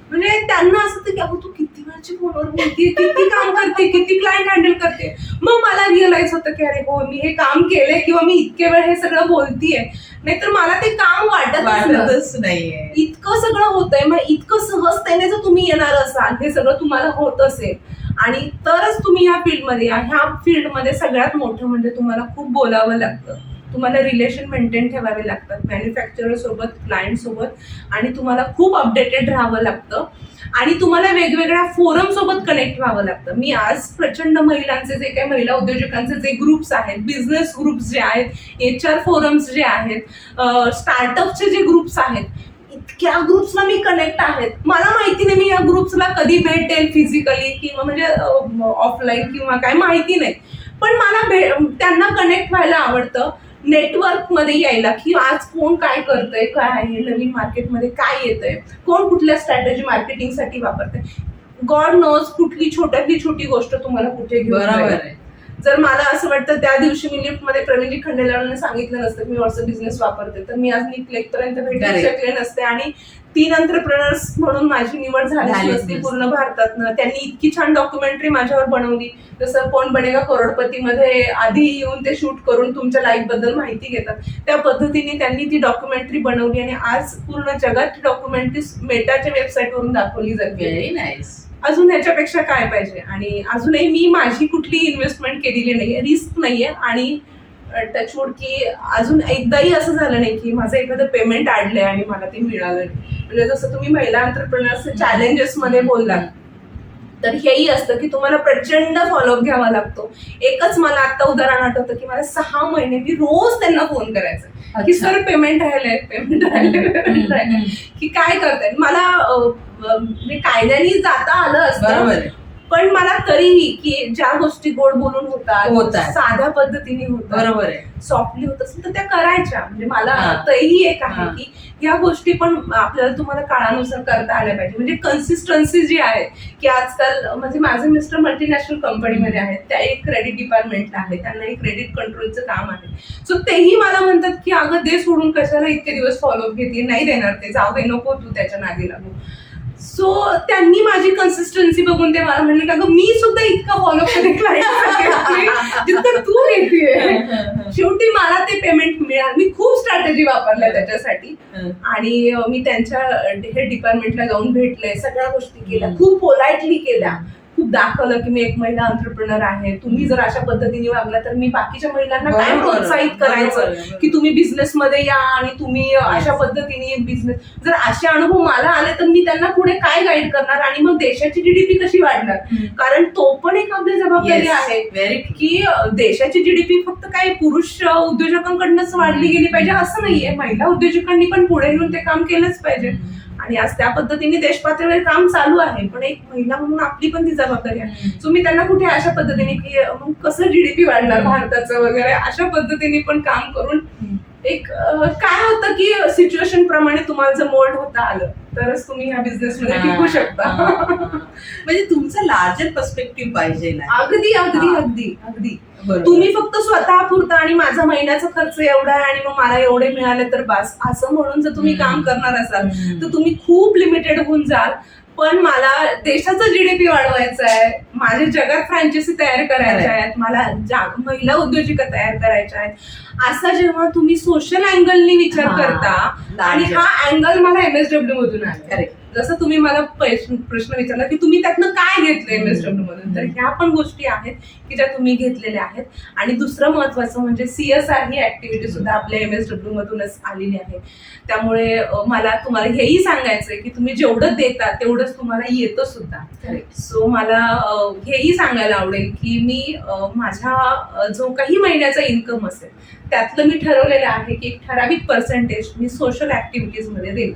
म्हणजे त्यांना असं की अहो तू किती वेळची फोनवर बोलते, किती काम करते, किती क्लायंट हँडल करते. मग मला रिअलाइज होतं की अरे हो मी हे काम केलंय किंवा मी इतके वेळ हे सगळं बोलतीये, नाहीतर मला ते काम वाटतच नाहीये. इतकं सगळं होतंय. मग इतकं सहजतेने जर तुम्ही येणार असाल, हे सगळं तुम्हाला होत असेल आणि तरच तुम्ही ह्या फील्डमध्ये या. ह्या फील्डमध्ये सगळ्यात मोठं म्हणजे तुम्हाला खूप बोलावं लागतं, तुम्हाला रिलेशन मेंटेन ठेवावे लागतात मॅन्युफॅक्चरर सोबत, क्लायंट सोबत, आणि तुम्हाला खूप अपडेटेड राहावं लागतं आणि तुम्हाला वेगवेगळ्या फोरम सोबत कनेक्ट व्हावं लागतं. मी आज प्रचंड महिलांचे जे काही महिला उद्योजकांचे जे ग्रुप्स आहेत, बिझनेस ग्रुप्स जे आहेत, HR फोरम्स जे आहेत, स्टार्टअपचे जे ग्रुप्स आहेत, इतक्या ग्रुप्सला मी कनेक्ट आहेत. मला माहिती नाही मी या ग्रुप्सला कधी भेटेल फिजिकली किंवा म्हणजे ऑफलाईन किंवा काय माहिती नाही, पण मला त्यांना कनेक्ट व्हायला आवडतं, नेटवर्क मध्ये यायला की आज कोण काय करतंय, काय आहे नवीन मार्केटमध्ये काय येतंय, कोण कुठल्या स्ट्रॅटेजी मार्केटिंगसाठी वापरतंय. गॉड नोज कुठली छोट्यातली छोटी गोष्ट तुम्हाला कुठे घेऊन जाईल. जर मला असं वाटतं त्या दिवशी मी लिफ्टमध्ये प्रवीणजी खंडेलवालांना सांगितलं नसतं की मी व्हॉट्सअप बिझनेस वापरते, तर मी आज नीट पर्यंत भेटू शकले नसते आणि 3 एंटरप्रेनर्स म्हणून माझी निवड झाली नसती पूर्ण भारतातनं. त्यांनी इतकी छान डॉक्युमेंटरी माझ्यावर बनवली, जसं कोण बनेगा करोडपती मध्ये आधी येऊन ते शूट करून तुमच्या लाईफ बद्दल माहिती घेतात, त्या पद्धतीने त्यांनी ती डॉक्युमेंटरी बनवली आणि आज पूर्ण जगात डॉक्युमेंटरी मेटाच्या वेबसाईटवरून दाखवली जाते. Very nice. अजून ह्याच्यापेक्षा काय पाहिजे. आणि अजूनही मी माझी कुठली इन्व्हेस्टमेंट केलेली नाहीये, रिस्क नाहीये आणि टचवूड की अजून एकदाही असं झालं नाही की माझं एखादं पेमेंट अडलंय आणि मला ते मिळालं नाही. म्हणजे जसं तुम्ही महिला एंटरप्रेनर्स चॅलेंजेस मध्ये बोललात, तर हेही असतं की तुम्हाला प्रचंड फॉलोअप घ्यावा लागतो. एकच मला आता उदाहरण आठवतं की मला 6 महिने मी रोज त्यांना फोन करायचा की सर पेमेंट राहिलंय, पेमेंट राहिलंय की काय करताय. मला कायद्याने जाता आलं असतं, पण मला तरीही की ज्या गोष्टी गोड बोलून होतात, साध्या पद्धतीने होतात, बरोबर आहे, सॉफ्टली होत असेल तर त्या करायच्या. म्हणजे मला तरीही एक आहे की या गोष्टी पण आपल्याला तुम्हाला काळानुसार करता आल्या पाहिजे. म्हणजे कन्सिस्टन्सी जी आहे की आजकाल, म्हणजे माझे मिस्टर मल्टीनॅशनल कंपनीमध्ये आहेत, त्या एक क्रेडिट डिपार्टमेंटला आहे, त्यांना एक क्रेडिट कंट्रोलचं काम आहे. सो तेही मला म्हणतात की अगं दे सोडून कशाला इतके दिवस फॉलोअप घेते, नाही देणार ते, जाऊ दे, नको तू त्याच्या नादी लागू. सो त्यांनी माझी कन्सिस्टन्सी बघून ते मला म्हणले का मी सुद्धा इतका फॉलो करते जितकं तू घेतेय. शेवटी मला ते पेमेंट मिळालं. मी खूप स्ट्रॅटेजी वापरल्या त्याच्यासाठी आणि मी त्यांच्या हे डिपार्टमेंटला जाऊन भेटले, सगळ्या गोष्टी केल्या, खूप पोलाइटली केल्या, खूप दाखवलं की मी एक महिला एंटरप्रेनर आहे. तुम्ही जर अशा पद्धतीने वागला तर मी बाकीच्या महिलांना काय प्रोत्साहित करायचं की तुम्ही बिझनेस मध्ये या आणि तुम्ही अशा पद्धतीने बिझनेस, जर असे अनुभव मला आले तर मी त्यांना पुढे काय गाईड करणार आणि मग देशाची जीडीपी कशी वाढणार. कारण तो पण एक आपली जबाबदारी आहे की देशाची जीडीपी फक्त काही पुरुष उद्योजकांकडूनच वाढली गेली पाहिजे असं नाहीये, महिला उद्योजकांनी पण पुढे येऊन ते काम केलंच पाहिजे. आणि आज त्या पद्धतीने देश पातळीवर काम चालू आहे, पण एक महिला म्हणून आपली पण ती जबाबदारी आहे. सो मी त्यांना कुठे अशा पद्धतीने की मग कसं जीडीपी वाढणार भारताचं वगैरे अशा पद्धतीने पण काम करून एक काय होतं की सिच्युएशन प्रमाणे तुम्हाला जर मोल्ड होता आलं तरच तुम्ही ह्या बिझनेस मध्ये टिकू शकता. म्हणजे तुमचा लार्जर पर्स्पेक्टिव्ह पाहिजे. अगदी अगदी अगदी अगदी. तुम्ही फक्त स्वतः पुरता आणि माझा महिन्याचा खर्च एवढा आहे आणि मग मला एवढे मिळाले तर बस असं म्हणून जर तुम्ही काम करणार असाल तर तुम्ही खूप लिमिटेड होऊन जाल. पण मला देशाचं जीडीपी वाढवायचं आहे, माझ्या जगात फ्रँचायझी तयार करायच्या आहेत, मला महिला उद्योजिका तयार करायच्या आहेत, असा जेव्हा तुम्ही सोशल अँगलनी विचार करता, आणि हा अँगल मला MSW मधून आला. जसं तुम्ही मला प्रश्न विचारला की तुम्ही त्यातनं काय घेतलं MSW मधून, तर ह्या पण गोष्टी आहेत की ज्या तुम्ही घेतलेल्या आहेत. आणि दुसरं महत्वाचं म्हणजे CSR ही ऍक्टिव्हिटी सुद्धा आपल्या MSW मधूनच आलेली आहे. त्यामुळे मला तुम्हाला हेही सांगायचंय की तुम्ही जेवढं देता तेवढंच तुम्हाला येतं सुद्धा. सो मला हेही सांगायला आवडेल की मी माझ्या जो काही महिन्याचा इन्कम असेल त्यातलं मी ठरवलेलं आहे की एक ठराविक पर्सेंटेज मी सोशल ऍक्टिव्हिटीज मध्ये देईल.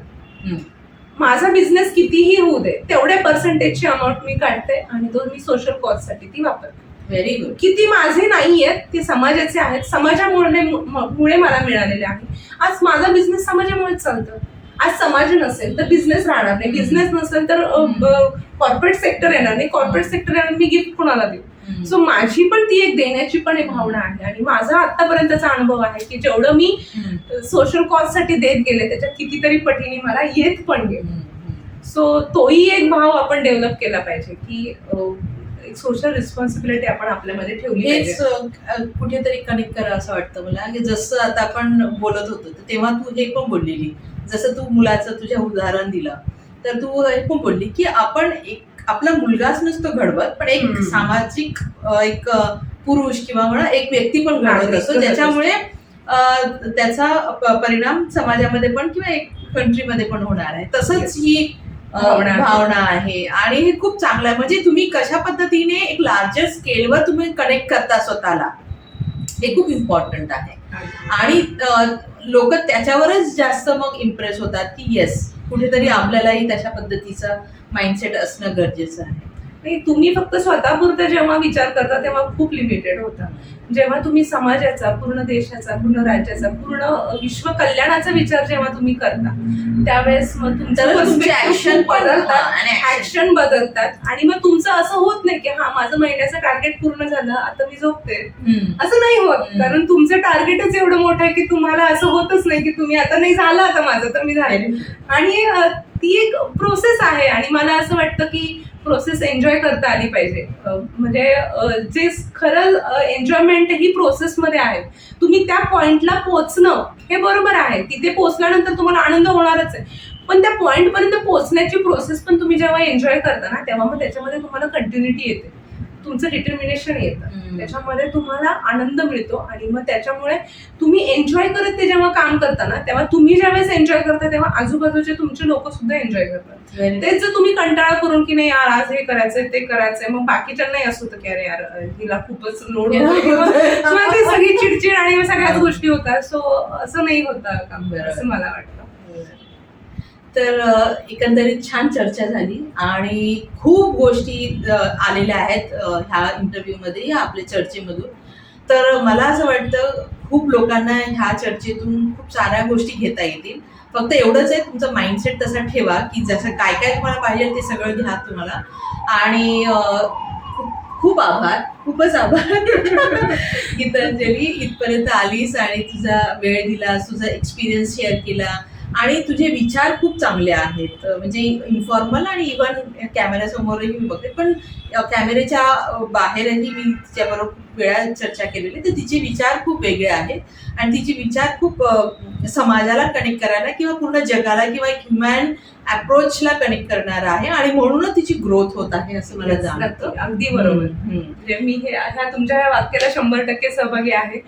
माझा बिझनेस कितीही होऊ दे तेवढ्या पर्सेंटेजची अमाऊंट मी काढते आणि तो मी सोशल कॉज साठी ती वापरते. Very good. किती माझे नाहीयेत ते समाजाचे आहेत, समाजामुळे मला मिळालेले आहे. आज माझा बिझनेस समाजामुळेच चालतं. आज समाज नसेल तर बिझनेस राहणार नाही, बिझनेस नसेल तर कॉर्पोरेट सेक्टर येणार नाही, कॉर्पोरेट सेक्टर येणार मी गिफ्ट कोणाला देऊ. सो माझी पण ती एक देण्याची पण एक भावना आहे. आणि माझा आतापर्यंतचा अनुभव आहे की जेवढं मी सोशल कॉज साठी देत गेले त्याच्यात कितीतरी पटीने मला येत पण गेले. सो तोही एक भाव आपण डेव्हलप केला पाहिजे की एक सोशल रिस्पॉन्सिबिलिटी आपण आपल्यामध्ये ठेवली हेच पाहिजे. कुठेतरी कनेक्ट करा असं वाटतं मला की जसं आता आपण बोलत होतो तर तेव्हा तू हे पण बोललेली, जसं तू मुलाचं तुझ्या उदाहरण दिलं तर तू हे पण बोलली की आपण एक आपला मुलगाच नसतो घडवत पण एक सामाजिक एक पुरुष किंवा म्हणा एक व्यक्ती पण घडवत असतो ज्याच्यामुळे त्याचा परिणाम समाजामध्ये पण किंवा एक कंट्रीमध्ये पण होणार आहे. तसंच ही भावना आहे आणि हे खूप चांगलं आहे. म्हणजे तुम्ही कशा पद्धतीने एक लार्जर स्केलवर तुम्ही कनेक्ट करता स्वतःला हे खूप इम्पॉर्टंट आहे. आणि लोक त्याच्यावरच जास्त मग इम्प्रेस होतात की येस कुठेतरी आपल्यालाही तशा पद्धतीचं माइंडसेट असणं गरजेचं आहे. नाही, तुम्ही फक्त स्वतःपुरतं जेव्हा विचार करता तेव्हा खूप लिमिटेड होता. जेव्हा तुम्ही समाजाचा, पूर्ण देशाचा, पूर्ण राज्याचा, पूर्ण विश्व कल्याणाचा विचार जेव्हा तुम्ही करता त्यावेळेस मग तुमचे ऍक्शन बदलतात आणि मग तुमचं असं होत नाही की हा माझं महिन्याचं टार्गेट पूर्ण झालं आता मी झोपते, असं नाही होत. कारण तुमचं टार्गेटच एवढं मोठं आहे की तुम्हाला असं होतच नाही की तुम्ही आता नाही झालं आता माझं तर मी झाले. आणि ती एक प्रोसेस आहे आणि मला असं वाटतं की प्रोसेस एन्जॉय करता आली पाहिजे. म्हणजे जे खरं एन्जॉयमेंट ही प्रोसेसमध्ये आहे. तुम्ही त्या पॉइंटला पोहोचणं हे बरोबर आहे, तिथे पोहोचल्यानंतर तुम्हाला आनंद होणारच आहे. पण त्या पॉइंट पर्यंत पोहोचण्याची प्रोसेस पण तुम्ही जेव्हा एन्जॉय करता ना तेव्हा मग त्याच्यामध्ये तुम्हाला कंटिन्युटी येते, तुमचं डिटर्मिनेशन येतं, त्याच्यामध्ये तुम्हाला आनंद मिळतो. आणि मग त्याच्यामुळे तुम्ही एन्जॉय करत ते जेव्हा काम करता ना तेव्हा तुम्ही ज्यावेळेस एन्जॉय करता तेव्हा आजूबाजूचे तुमचे लोक सुद्धा एन्जॉय करतात. तेच जर तुम्ही कंटाळा करून की नाही यार आज हे करायचंय ते करायचंय मग बाकीच्यांनाही असं होतं की अरे यार हिला खूपच लोड होतो सगळी चिडचिड आणि सगळ्याच गोष्टी होतात. सो असं नाही होतं काम असं मला वाटतं. तर एकंदरीत छान चर्चा झाली आणि खूप गोष्टी आलेल्या आहेत ह्या इंटरव्ह्यूमध्ये या आपल्या चर्चेमधून. तर मला असं वाटतं खूप लोकांना ह्या चर्चेतून खूप साऱ्या गोष्टी घेता येतील. फक्त एवढंच आहे तुमचं माइंडसेट तसा ठेवा की जसं काय काय तुम्हाला पाहिजे ते सगळं घ्या तुम्हाला. आणि खूप आभार, खूपच आभार गीतांजली इथपर्यंत आलीस आणि तुझा वेळ दिलास, तुझा एक्सपिरियन्स शेअर केला आणि तुझे विचार खूप चांगले आहेत. म्हणजे इन्फॉर्मल आणि इव्हन कॅमेऱ्यासमोरही मी बघते पण कॅमेऱ्याच्या बाहेरही मी तिच्याबरोबर खूप वेळा चर्चा केलेली तर तिचे विचार खूप वेगळे आहेत आणि तिचे विचार खूप समाजाला कनेक्ट करायला किंवा पूर्ण जगाला किंवा एक ह्युमॅन अप्रोचला कनेक्ट करणारा आहे आणि म्हणूनच तिची ग्रोथ होत आहे असं मला जाणवतं. अगदी बरोबर. मी ह्या तुमच्या ह्या वाक्याला 100% सहभागी आहे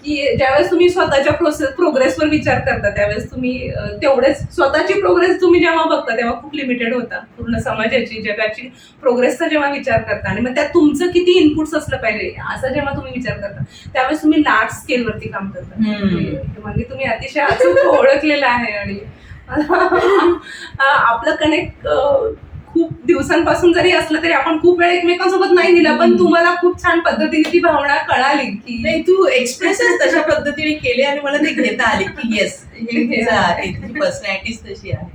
की ज्यावेळेस तुम्ही स्वतःच्या प्रोग्रेसवर विचार करता त्यावेळेस तुम्ही तेवढेच स्वतःची प्रोग्रेस तुम्ही जेव्हा बघता तेव्हा खूप लिमिटेड होता. पूर्ण समाजाची जगाची प्रोग्रेसचा जेव्हा विचार करता आणि मग त्यात तुमचं किती इनपुट्स असलं पाहिजे असं जेव्हा तुम्ही विचार करता त्यावेळेस तुम्ही लार्ज स्केलवरती काम करता. म्हणजे तुम्ही अतिशय अचूक ओळखलेलं आहे आणि आपलं कनेक्ट खूप दिवसांपासून जरी असलं तरी आपण खूप वेळ एकमेकांसोबत नाही दिला पण तुम्हाला खूप छान पद्धतीने ती भावना कळाली की नाही तू एक्सप्रेसेस तशा पद्धतीने केले आणि मला ते घेता आले की येस हे तुझी पर्सनॅलिटीच तशी आहे.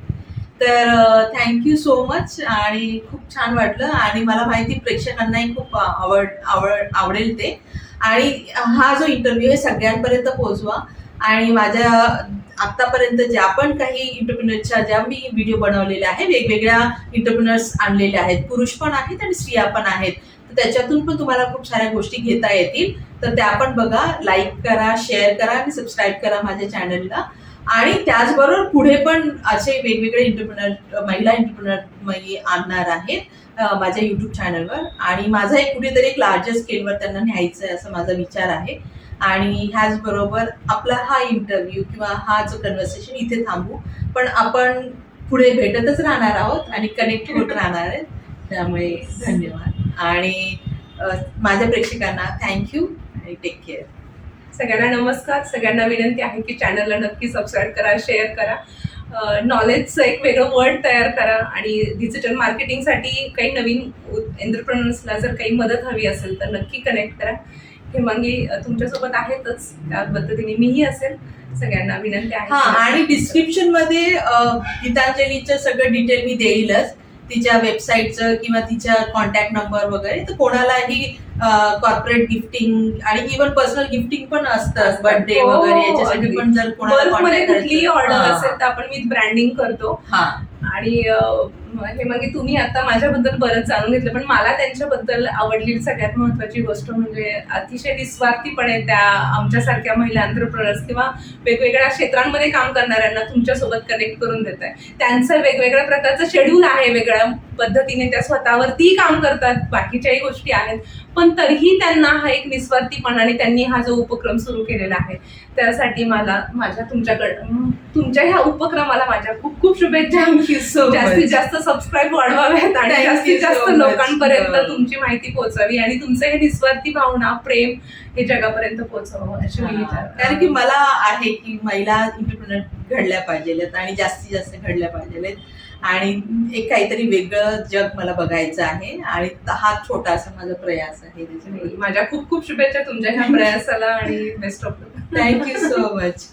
तर थँक्यू सो मच आणि खूप छान वाटलं आणि मला माहिती प्रेक्षकांनाही खूप आवडेल ते. आणि हा जो इंटरव्ह्यू आहे सगळ्यांपर्यंत पोहोचवा आणि माझ्या आतापर्यंत ज्या पण काही इंटरप्रिनर्सच्या ज्या मी व्हिडिओ बनवलेले आहे वेगवेगळ्या इंटरप्रिनर्स आणलेले आहेत, पुरुष पण आहेत आणि स्त्रिया पण आहेत, तर त्याच्यातून पण तुम्हाला खूप साऱ्या गोष्टी घेता येतील. तर त्या पण बघा, लाईक करा, शेअर करा आणि सबस्क्राईब करा माझ्या चॅनलला. आणि त्याचबरोबर पुढे पण असे वेगवेगळे एंटरप्रिनर महिला एंटरप्रिनर मी आणणार आहे माझ्या युट्यूब चॅनलवर. आणि माझा एक कुठेतरी एक लार्जर स्केलवर त्यांना न्यायचं आहे असं माझा विचार आहे. आणि ह्याचबरोबर आपला हा इंटरव्ह्यू किंवा हा जो कन्व्हर्सेशन इथे थांबू, पण आपण पुढे भेटतच राहणार आहोत आणि कनेक्ट होत राहणार आहेत. त्यामुळे धन्यवाद आणि माझ्या प्रेक्षकांना थँक्यू आणि टेक केअर. सगळ्यांना नमस्कार. सगळ्यांना विनंती आहे की चॅनलला नक्की सबस्क्राईब करा, शेअर करा, नॉलेजचं एक वेगळं वर्ड तयार करा. आणि डिजिटल मार्केटिंगसाठी काही नवीन एंटरप्रेनर्सला जर काही मदत हवी असेल तर नक्की कनेक्ट करा. हेमांगी तुमच्यासोबत आहेतच, त्या पद्धतीने मीही असेल. सगळ्यांना विनंती आहे. आणि डिस्क्रिप्शन मध्ये गीतांजलीचं सगळं डिटेल मी देईलच, तिच्या वेबसाईटचं किंवा तिच्या कॉन्टॅक्ट नंबर वगैरे. तर कोणालाही कॉर्पोरेट गिफ्टिंग आणि इव्हन पर्सनल गिफ्टिंग पण असतं, बर्थडे वगैरे याच्यासाठी पण जर कोणाला बल्कमध्ये कुठलीही ऑर्डर हां. असेल तर आपण विथ ब्रँडिंग करतो. आणि हे मग तुम्ही आता माझ्याबद्दल बरंच जाणून घेतलं, पण मला त्यांच्याबद्दल आवडलेली सगळ्यात महत्वाची गोष्ट म्हणजे अतिशय निस्वार्थीपणे त्या आमच्यासारख्या महिला एंटरप्रेनर्स किंवा वेगवेगळ्या क्षेत्रांमध्ये काम करणाऱ्यांना तुमच्यासोबत कनेक्ट करून देत आहे. त्यांचं वेगवेगळ्या प्रकारचं शेड्यूल आहे, वेगळ्या पद्धतीने त्या स्वतःवरती काम करतात, बाकीच्याही गोष्टी आहेत, पण तरीही त्यांना हा एक निस्वार्थीपणाने त्यांनी हा जो उपक्रम सुरू केलेला आहे त्यासाठी मला तुमच्या ह्या उपक्रमाला माझ्या खूप खूप शुभेच्छा. जास्तीत जास्त सबस्क्राईब वाढवाव्यात आणि जास्तीत जास्त लोकांपर्यंत तुमची माहिती पोहोचावी आणि तुमचं हे निस्वार्थी भावना, प्रेम हे जगापर्यंत पोहोचावं अशी मी विचार. कारण की मला आहे की महिला एंटरप्रेनर घडल्या पाहिजेत आणि जास्तीत जास्त घडल्या पाहिजेत आणि एक काहीतरी वेगळं जग मला बघायचं आहे आणि हा छोटासा माझा प्रयास आहे. माझ्या खूप खूप शुभेच्छा तुमच्या ह्या प्रयासाला आणि best of luck. Thank you so much.